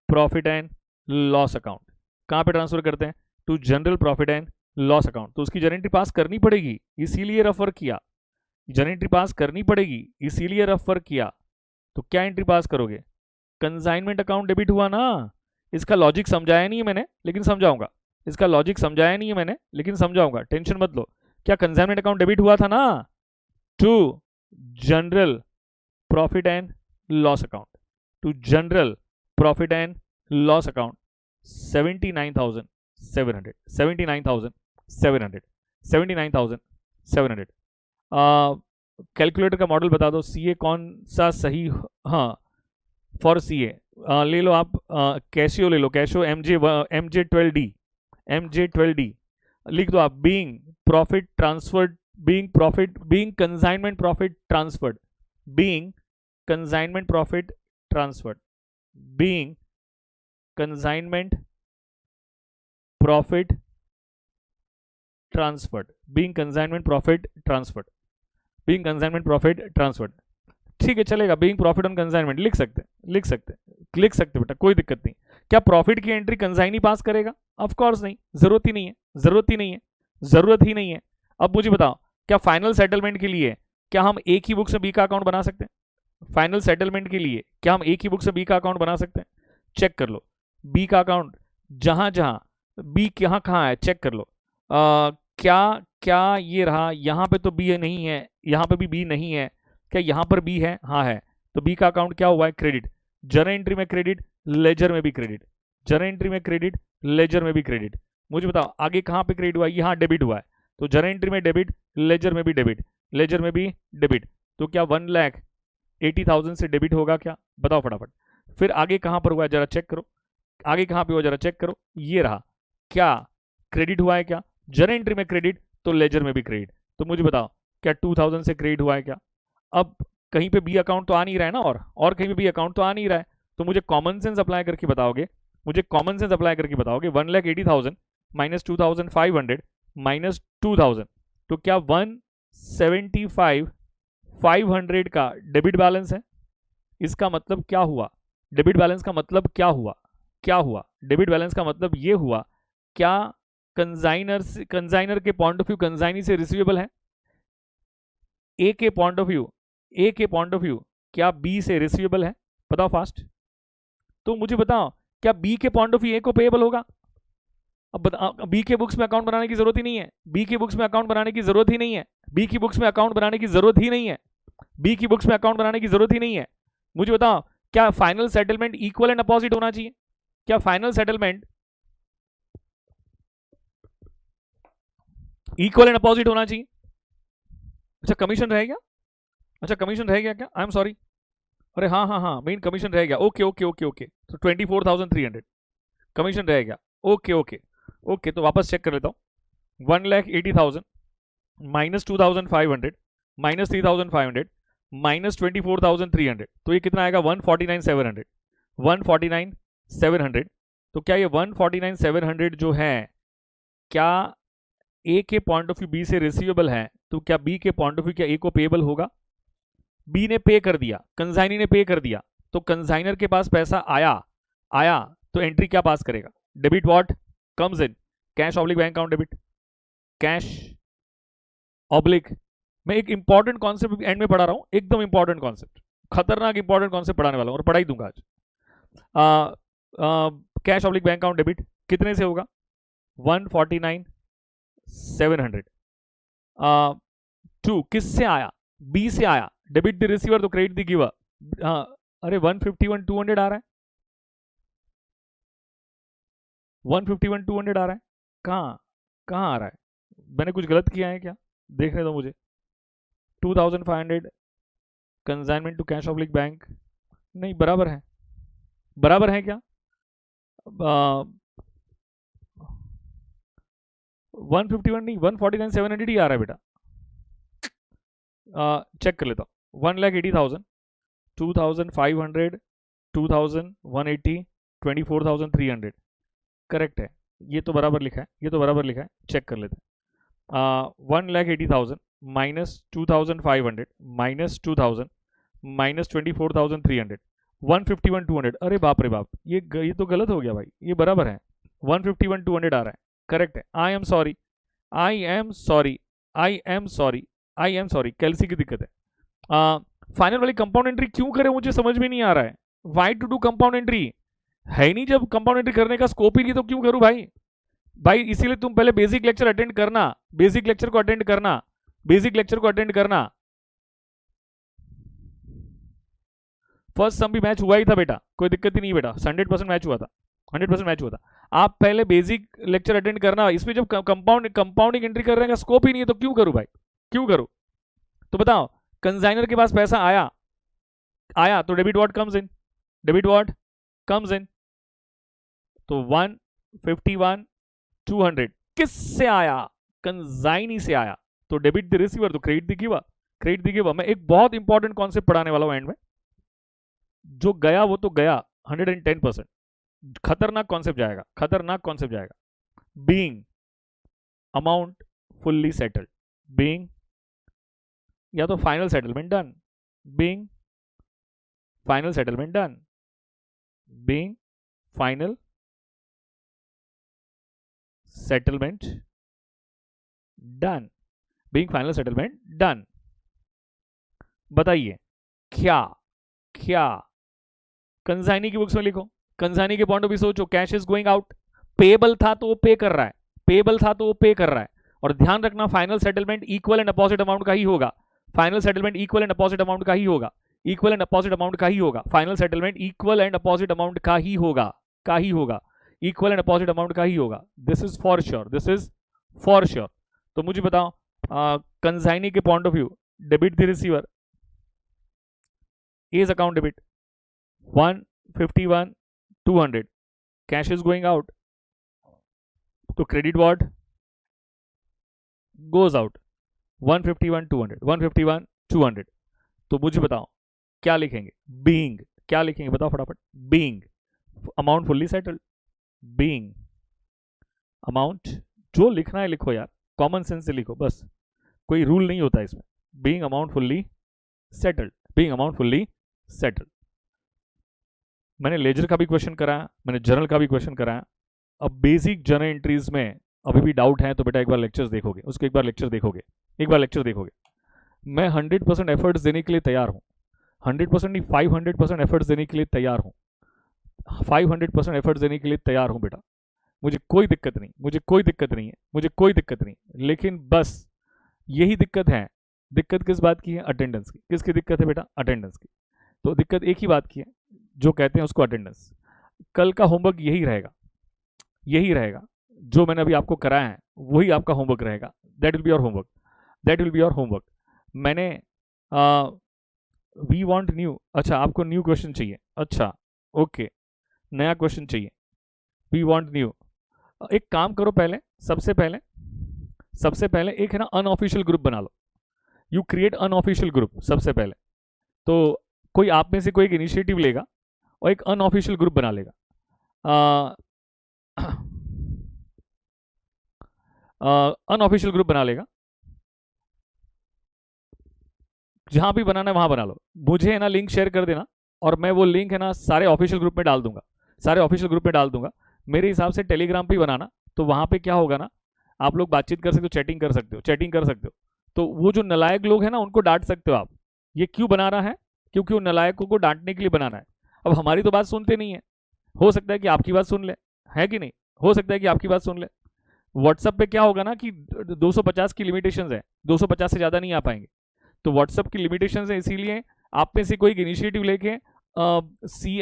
profit and loss account. कहां पे ट्रांसफर करते हैं? To general profit and loss account. तो उसकी जर्नल एंट्री पास करनी पड़ेगी, इसीलिए रेफर किया। जर्नल एंट्री पास करनी पड़ेगी, इसीलिए रेफर किया। तो क्या एंट्री पास करोगे? कंसाइनमेंट अकाउंट डेबिट हुआ ना। इसका लॉजिक समझाया नहीं है मैंने, लेकिन समझाऊंगा। इसका लॉजिक समझाया नहीं है मैंने, लेकिन समझाऊंगा, टेंशन मत लो। क्या कंसाइनमेंट अकाउंट डेबिट हुआ था ना to general profit and loss account, to general profit and loss account 79,700, 79,700, 79,700। Calculator का मॉडल बता दो, सीए कौन सा सही? हाँ, फॉर सीए ले लो आप, कैशियो ले लो, कैशियो MJ12D, MJ12D लिख दो आप। Being profit transferred, being consignment profit transferred, being consignment profit transferred, being consignment profit transferred, being consignment profit transferred, being consignment profit transferred. ठीक है चलेगा, बीइंग प्रॉफिट ऑन कंसाइनमेंट लिख सकते बेटा, कोई दिक्कत नहीं। क्या प्रॉफिट की एंट्री कंसाइनी पास करेगा? ऑफ कोर्स नहीं, जरूरत ही नहीं है। अब मुझे बताओ, क्या फाइनल सेटलमेंट के लिए क्या हम एक ही बुक से बी का अकाउंट बना सकते हैं? फाइनल सेटलमेंट के लिए क्या हम एक ही बुक से बी का अकाउंट बना सकते हैं? चेक कर लो, बी का अकाउंट जहां जहां बी कहाँ कहाँ है चेक कर लो। क्या क्या ये रहा, यहाँ पे तो बी नहीं है, यहाँ पे भी बी नहीं है, क्या यहाँ पर बी है? हाँ है। तो बी का अकाउंट क्या हुआ है? क्रेडिट। जर्नल एंट्री में क्रेडिट, लेजर में भी क्रेडिट, जर्नल एंट्री में क्रेडिट, लेजर में भी क्रेडिट। मुझे बताओ आगे कहाँ पे क्रेडिट हुआ है? यहाँ डेबिट हुआ है। तो जर्नल एंट्री में डेबिट, लेजर में भी डेबिट, लेजर में भी डेबिट। तो क्या 1,80,000 से डेबिट होगा क्या? बताओ फटाफट। फिर आगे कहाँ पर हुआ है जरा चेक करो, आगे कहाँ पे हुआ जरा चेक करो। ये रहा, क्या क्रेडिट हुआ है? क्या जर्नल एंट्री में क्रेडिट तो लेजर में भी क्रेडिट। तो मुझे बताओ क्या 2,000 से क्रेडिट हुआ है क्या? अब कहीं पे बी अकाउंट तो आ नहीं रहा है ना, और कहीं पे बी अकाउंट तो आ नहीं रहा है। तो मुझे कॉमन सेंस अप्लाई करके बताओगे, 1,80,000 माइनस 2,500 माइनस 2,000, तो क्या 175,500 का डेबिट बैलेंस है? इसका मतलब क्या हुआ? डेबिट बैलेंस का मतलब क्या हुआ? डेबिट बैलेंस का मतलब ये हुआ, क्या कंजाइनर के पॉइंट ऑफ व्यू कंजाइनी से रिसीवेबल है? ए के पॉइंट ऑफ व्यू क्या बी से रिसीवेबल है? बताओ फास्ट। तो मुझे बताओ क्या बी के पॉइंट ऑफ व्यू ए को पेएबल होगा? अब बी के बुक्स में अकाउंट बनाने की जरूरत ही नहीं है, बी की बुक्स में अकाउंट बनाने की जरूरत ही नहीं है, बी की बुक्स में अकाउंट बनाने की जरूरत ही नहीं है, बी की बुक्स में अकाउंट बनाने की जरूरत ही नहीं है। मुझे बताओ क्या final settlement equal and opposite होना चाहिए? क्या final settlement equal and opposite होना चाहिए? अच्छा कमीशन रह गया, अच्छा कमीशन रह गया क्या? आई एम सॉरी, अरे हाँ मेन कमीशन रह गया। ओके तो 24,300 कमीशन रह गया। ओके तो वापस चेक कर लेता हूँ। 1,80,000 माइनस 2,500 माइनस 3,500 माइनस 24,300, तो ये कितना आएगा? 149,700। 149,700, तो क्या ये 149,700 जो है क्या ए के पॉइंट ऑफ व्यू बी से रिसीवेबल है? तो क्या बी के पॉइंट ऑफ व्यू क्या ए को पेएबल होगा? बी ने पे कर दिया, कंसाइनी ने पे कर दिया, तो कंसाइनर के पास पैसा आया तो एंट्री क्या पास करेगा? Debit what comes in? Cash oblique bank account debit, cash oblique. मैं एक इंपॉर्टेंट कॉन्सेप्ट एंड में पढ़ा रहा हूं, एकदम इंपॉर्टेंट कॉन्सेप्ट, खतरनाक इंपॉर्टेंट कॉन्सेप्ट पढ़ाने वाला हूं और पढ़ाई दूंगा आज। Cash oblique bank account debit कितने से होगा? 149,700 टू किससे आया? बी से आया। डेबिट द रिसीवर तो क्रेडिट द गिवर। अरे 151,200 आ रहा है, 151,200 आ रहा है। कहाँ आ रहा है? मैंने कुछ गलत किया है क्या? देखने दो मुझे। 2,500 consignment to cash oblique bank, नहीं बराबर है क्या? 151 नहीं, 149,700 ही आ रहा है बेटा। चेक कर लेता हूँ। 1,80,000 2,500 2,180 24,300 करेक्ट है, ये तो बराबर लिखा है, चेक कर लेते हैं। 1,80,000 माइनस 2,500 माइनस 2,000 माइनस 24,300 151,200। अरे बाप रे बाप, ये तो गलत हो गया भाई, ये बराबर है। 151,200 आ रहा है, करेक्ट है। आई एम सॉरी, कैलसी की दिक्कत है। फाइनल वाली कंपाउंड एंट्री क्यों करें मुझे समझ में नहीं आ रहा है। Why to do compound entry? है ही नहीं, जब कंपाउंड एंट्री करने का स्कोप ही नहीं तो क्यों करूं भाई? इसीलिए तुम पहले बेसिक लेक्चर अटेंड करना, बेसिक लेक्चर को अटेंड करना। फर्स्ट सम भी मैच हुआ ही था बेटा, कोई दिक्कत ही नहीं बेटा, 100% मैच हुआ था, 100% मैच हुआ था। आप पहले बेसिक लेक्चर अटेंड करना, इसमें जब कंपाउंडिंग एंट्री करने का स्कोप ही नहीं है तो क्यों करूं भाई, क्यों करूं? तो बताओ, कंसाइनर के पास पैसा आया तो डेबिट व्हाट कम्स इन, तो 151,200 किससे आया? कंसाइनी से आया, तो डेबिट द रिसीवर तो क्रेडिट द गिवर। मैं एक बहुत इंपॉर्टेंट कॉन्सेप्ट पढ़ाने वाला हूं एंड में, जो गया वो तो गया 110%, खतरनाक कॉन्सेप्ट जाएगा। Being amount fully settled, being या तो final settlement done, being final settlement done, being final settlement done, being final settlement done. बताइए क्या क्या कंसाइनी की बुक्स में लिखो, कंसाइनी के पॉइंट ऑफ व्यू सोचो, cash is going out, payable था तो वो पे कर रहा है, पेबल था तो वो पे कर रहा है। और ध्यान रखना final settlement equal and opposite amount का ही होगा, final settlement equal and opposite amount का ही होगा, इक्वल एंड अपोजिट अमाउंट का ही होगा, final settlement equal and opposite amount का ही होगा, का ही होगा, इक्वल एंड अपोजिट अमाउंट का ही होगा। This is for sure, this is for sure. तो मुझे बताओ कंसाइनी के point of view, debit the receiver is account debit 151 200, cash is going out, तो credit what goes out 151 200, 151 200। तो मुझे बताओ क्या लिखेंगे, being, क्या लिखेंगे बताओ फटाफट, being amount fully settled, being amount, जो लिखना है लिखो यार, कॉमन सेंस से लिखो बस, कोई रूल नहीं होता इसमें, being amount fully settled, being amount fully settled। मैंने लेजर का भी क्वेश्चन कराया, मैंने जर्नल का भी क्वेश्चन कराया। अब बेसिक जर्नल एंट्रीज में अभी भी डाउट है तो बेटा एक बार लेक्चर्स देखोगे, उसके एक बार लेक्चर देखोगे, एक बार लेक्चर देखोगे। मैं 100% एफर्ट्स देने के लिए तैयार हूँ, 100% नहीं 500% एफर्ट्स देने के लिए तैयार हूँ, 500% एफर्ट्स देने के लिए तैयार हूँ बेटा, मुझे कोई दिक्कत नहीं, मुझे कोई दिक्कत नहीं है, मुझे कोई दिक्कत नहीं, लेकिन बस यही दिक्कत है। दिक्कत किस बात की है, अटेंडेंस की। किसकी दिक्कत है बेटा, अटेंडेंस की। तो दिक्कत एक ही बात की है, जो कहते हैं उसको अटेंडेंस। कल का होमवर्क यही रहेगा, यही रहेगा, जो मैंने अभी आपको कराया है वही आपका होमवर्क रहेगा, that will be your homework, that will be your homework. मैंने वी वांट न्यू, अच्छा आपको न्यू क्वेश्चन चाहिए, अच्छा ओके, नया क्वेश्चन चाहिए, वी वांट न्यू। एक काम करो, पहले सबसे पहले एक है ना अनऑफिशियल ग्रुप बना लो, यू क्रिएट अनऑफिशियल ग्रुप सबसे पहले। तो कोई आप में से कोई एक इनिशिएटिव लेगा और एक अनऑफिशियल ग्रुप बना लेगा, अनऑफिशियल ग्रुप बना लेगा, जहां भी बनाना है वहां बना लो, मुझे है ना लिंक शेयर कर देना और मैं वो लिंक है ना सारे ऑफिशियल ग्रुप में डाल दूंगा, सारे ऑफिशियल ग्रुप में डाल दूंगा। मेरे हिसाब से टेलीग्राम पे बनाना, तो वहां पे क्या होगा ना, आप लोग बातचीत कर सकते हो, चैटिंग कर सकते हो, चैटिंग कर सकते हो। तो वो जो नलायक लोग हैं ना उनको डांट सकते हो आप, ये क्यों बना रहा है, क्योंकि उन नलायकों को डांटने के लिए बनाना है। अब हमारी तो बात सुनते नहीं है, हो सकता है कि आपकी बात सुन ले, है कि नहीं, हो सकता है कि आपकी बात सुन ले। व्हाट्सएप पे क्या होगा ना कि 250 की लिमिटेशन है, 250 से ज़्यादा नहीं आ पाएंगे, तो व्हाट्सएप की लिमिटेशन है, इसीलिए आप में से कोई इनिशिएटिव लेके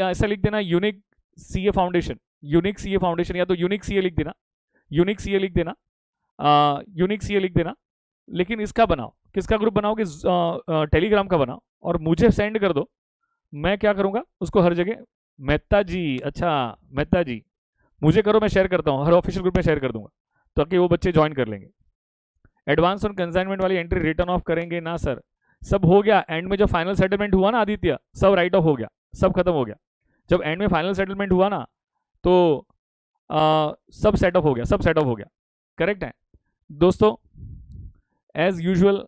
ऐसा लिख देना, unique CA foundation, unique CA foundation, या तो यूनिक सीए लिख देना, यूनिक सीए लिख देना, यूनिक सीए लिख देना। लेकिन इसका बनाओ, किसका ग्रुप बनाओगे, टेलीग्राम का बनाओ और मुझे सेंड कर दो, मैं क्या करूंगा उसको हर जगह, मेहता जी, अच्छा मेहता जी मुझे करो, मैं शेयर करता हूँ, हर ऑफिशियल ग्रुप में शेयर कर दूंगा ताकि वो बच्चे ज्वाइन कर लेंगे। एडवांस ऑन कंसाइनमेंट वाली एंट्री रिटर्न ऑफ करेंगे ना सर, सब हो गया, एंड में जब फाइनल सेटलमेंट हुआ ना आदित्य, सब राइट ऑफ हो गया, सब खत्म हो गया। जब एंड में फाइनल सेटलमेंट हुआ ना तो सब सेट ऑफ हो गया, सब सेट ऑफ हो गया, करेक्ट है दोस्तों। एज यूजुअल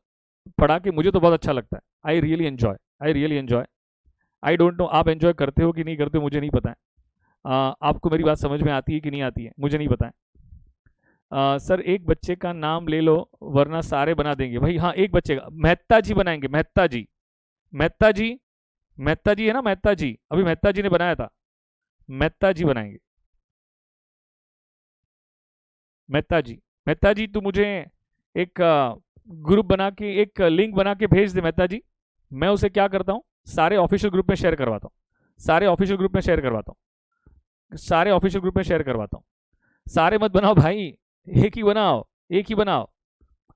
पढ़ा के मुझे तो बहुत अच्छा लगता है, I really enjoy, I really enjoy. I don't know आप एंजॉय करते हो कि नहीं करते हो, मुझे नहीं पता है। आपको मेरी बात समझ में आती है कि नहीं आती है, मुझे नहीं पता है। सर एक बच्चे का नाम ले लो वरना सारे बना देंगे भाई, हाँ एक बच्चे का, मेहता जी बनाएंगे, मेहता जी, मेहता जी, मेहता जी है ना, मेहता जी, अभी मेहता जी ने बनाया था, मेहता जी बनाएंगे, मेहता जी। मेहता जी तू मुझे एक ग्रुप बना के, एक लिंक बना के भेज दे मेहता जी, मैं उसे क्या करता हूँ सारे ऑफिशियल ग्रुप में शेयर करवाता हूँ, सारे ऑफिशियल ग्रुप में शेयर करवाता हूँ, सारे ऑफिशियल ग्रुप में शेयर करवाता हूँ। सारे मत बनाओ भाई, एक ही बनाओ, एक ही बनाओ,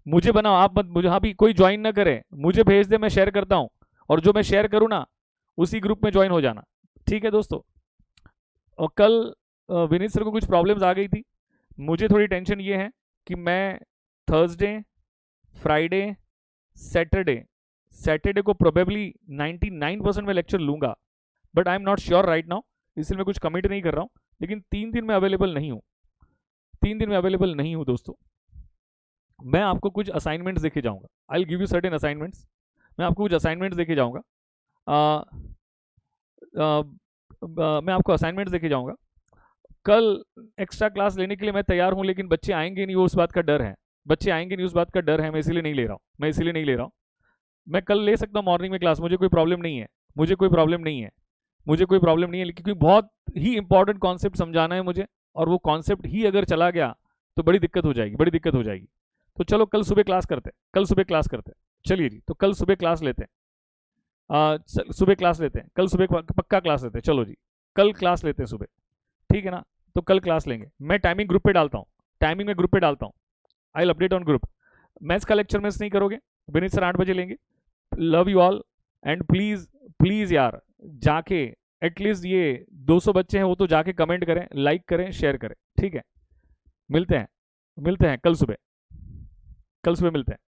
मुझे बनाओ, आप मत, मुझे हाँ भी कोई ज्वाइन ना करे, मुझे भेज दे, मैं शेयर करता हूँ, और जो मैं शेयर करूँ ना उसी ग्रुप में ज्वाइन हो जाना, ठीक है दोस्तों। और कल विनीत सर को कुछ प्रॉब्लम्स आ गई थी, मुझे थोड़ी टेंशन ये है कि मैं थर्सडे, फ्राइडे, सैटरडे, सैटरडे को प्रोबेबली 99% में लेक्चर लूंगा, but I am not sure right now, इसलिए मैं कुछ कमिट नहीं कर रहा हूँ। लेकिन 3 दिन में अवेलेबल नहीं हूँ, 3 दिन में अवेलेबल नहीं हूँ दोस्तों। मैं आपको कुछ असाइनमेंट्स देके जाऊंगा, I will give you certain assignments, मैं आपको कुछ असाइनमेंट्स देके जाऊंगा। मैं आपको असाइनमेंट्स देके जाऊंगा। कल एक्स्ट्रा क्लास लेने के लिए मैं तैयार हूँ, लेकिन बच्चे आएंगे नहीं, वो उस बात का डर है। बच्चे आएंगे नहीं, उस बात का डर है, मैं इसीलिए नहीं ले रहा हूँ, मैं इसीलिए नहीं ले रहा हूँ। मैं कल ले सकता हूँ मॉर्निंग में क्लास, मुझे कोई प्रॉब्लम नहीं है, मुझे कोई प्रॉब्लम नहीं है, मुझे कोई प्रॉब्लम नहीं है, लेकिन क्योंकि बहुत ही इंपॉर्टेंट कॉन्सेप्ट समझाना है मुझे, और वो कॉन्सेप्ट ही अगर चला गया तो बड़ी दिक्कत हो जाएगी, बड़ी दिक्कत हो जाएगी। तो चलो कल सुबह क्लास करते हैं, कल सुबह क्लास करते हैं। चलिए जी, तो कल सुबह क्लास लेते हैं। सुबह क्लास लेते हैं, कल सुबह पक्का क्लास लेते हैं। चलो जी, कल क्लास लेते हैं सुबह, ठीक है ना? तो कल क्लास लेंगे। मैं टाइमिंग ग्रुप पे डालता हूँ, टाइमिंग में ग्रुप पे डालता हूँ। I will update on group. Maths का लेक्चर मिस नहीं करोगे, विनीत सर 8 बजे लेंगे। Love you all, and please please यार जाके एटलीस्ट ये 200 बच्चे हैं वो तो जाके कमेंट करें, लाइक करें, शेयर करें, ठीक है? मिलते हैं, मिलते हैं कल सुबह, कल सुबह मिलते हैं।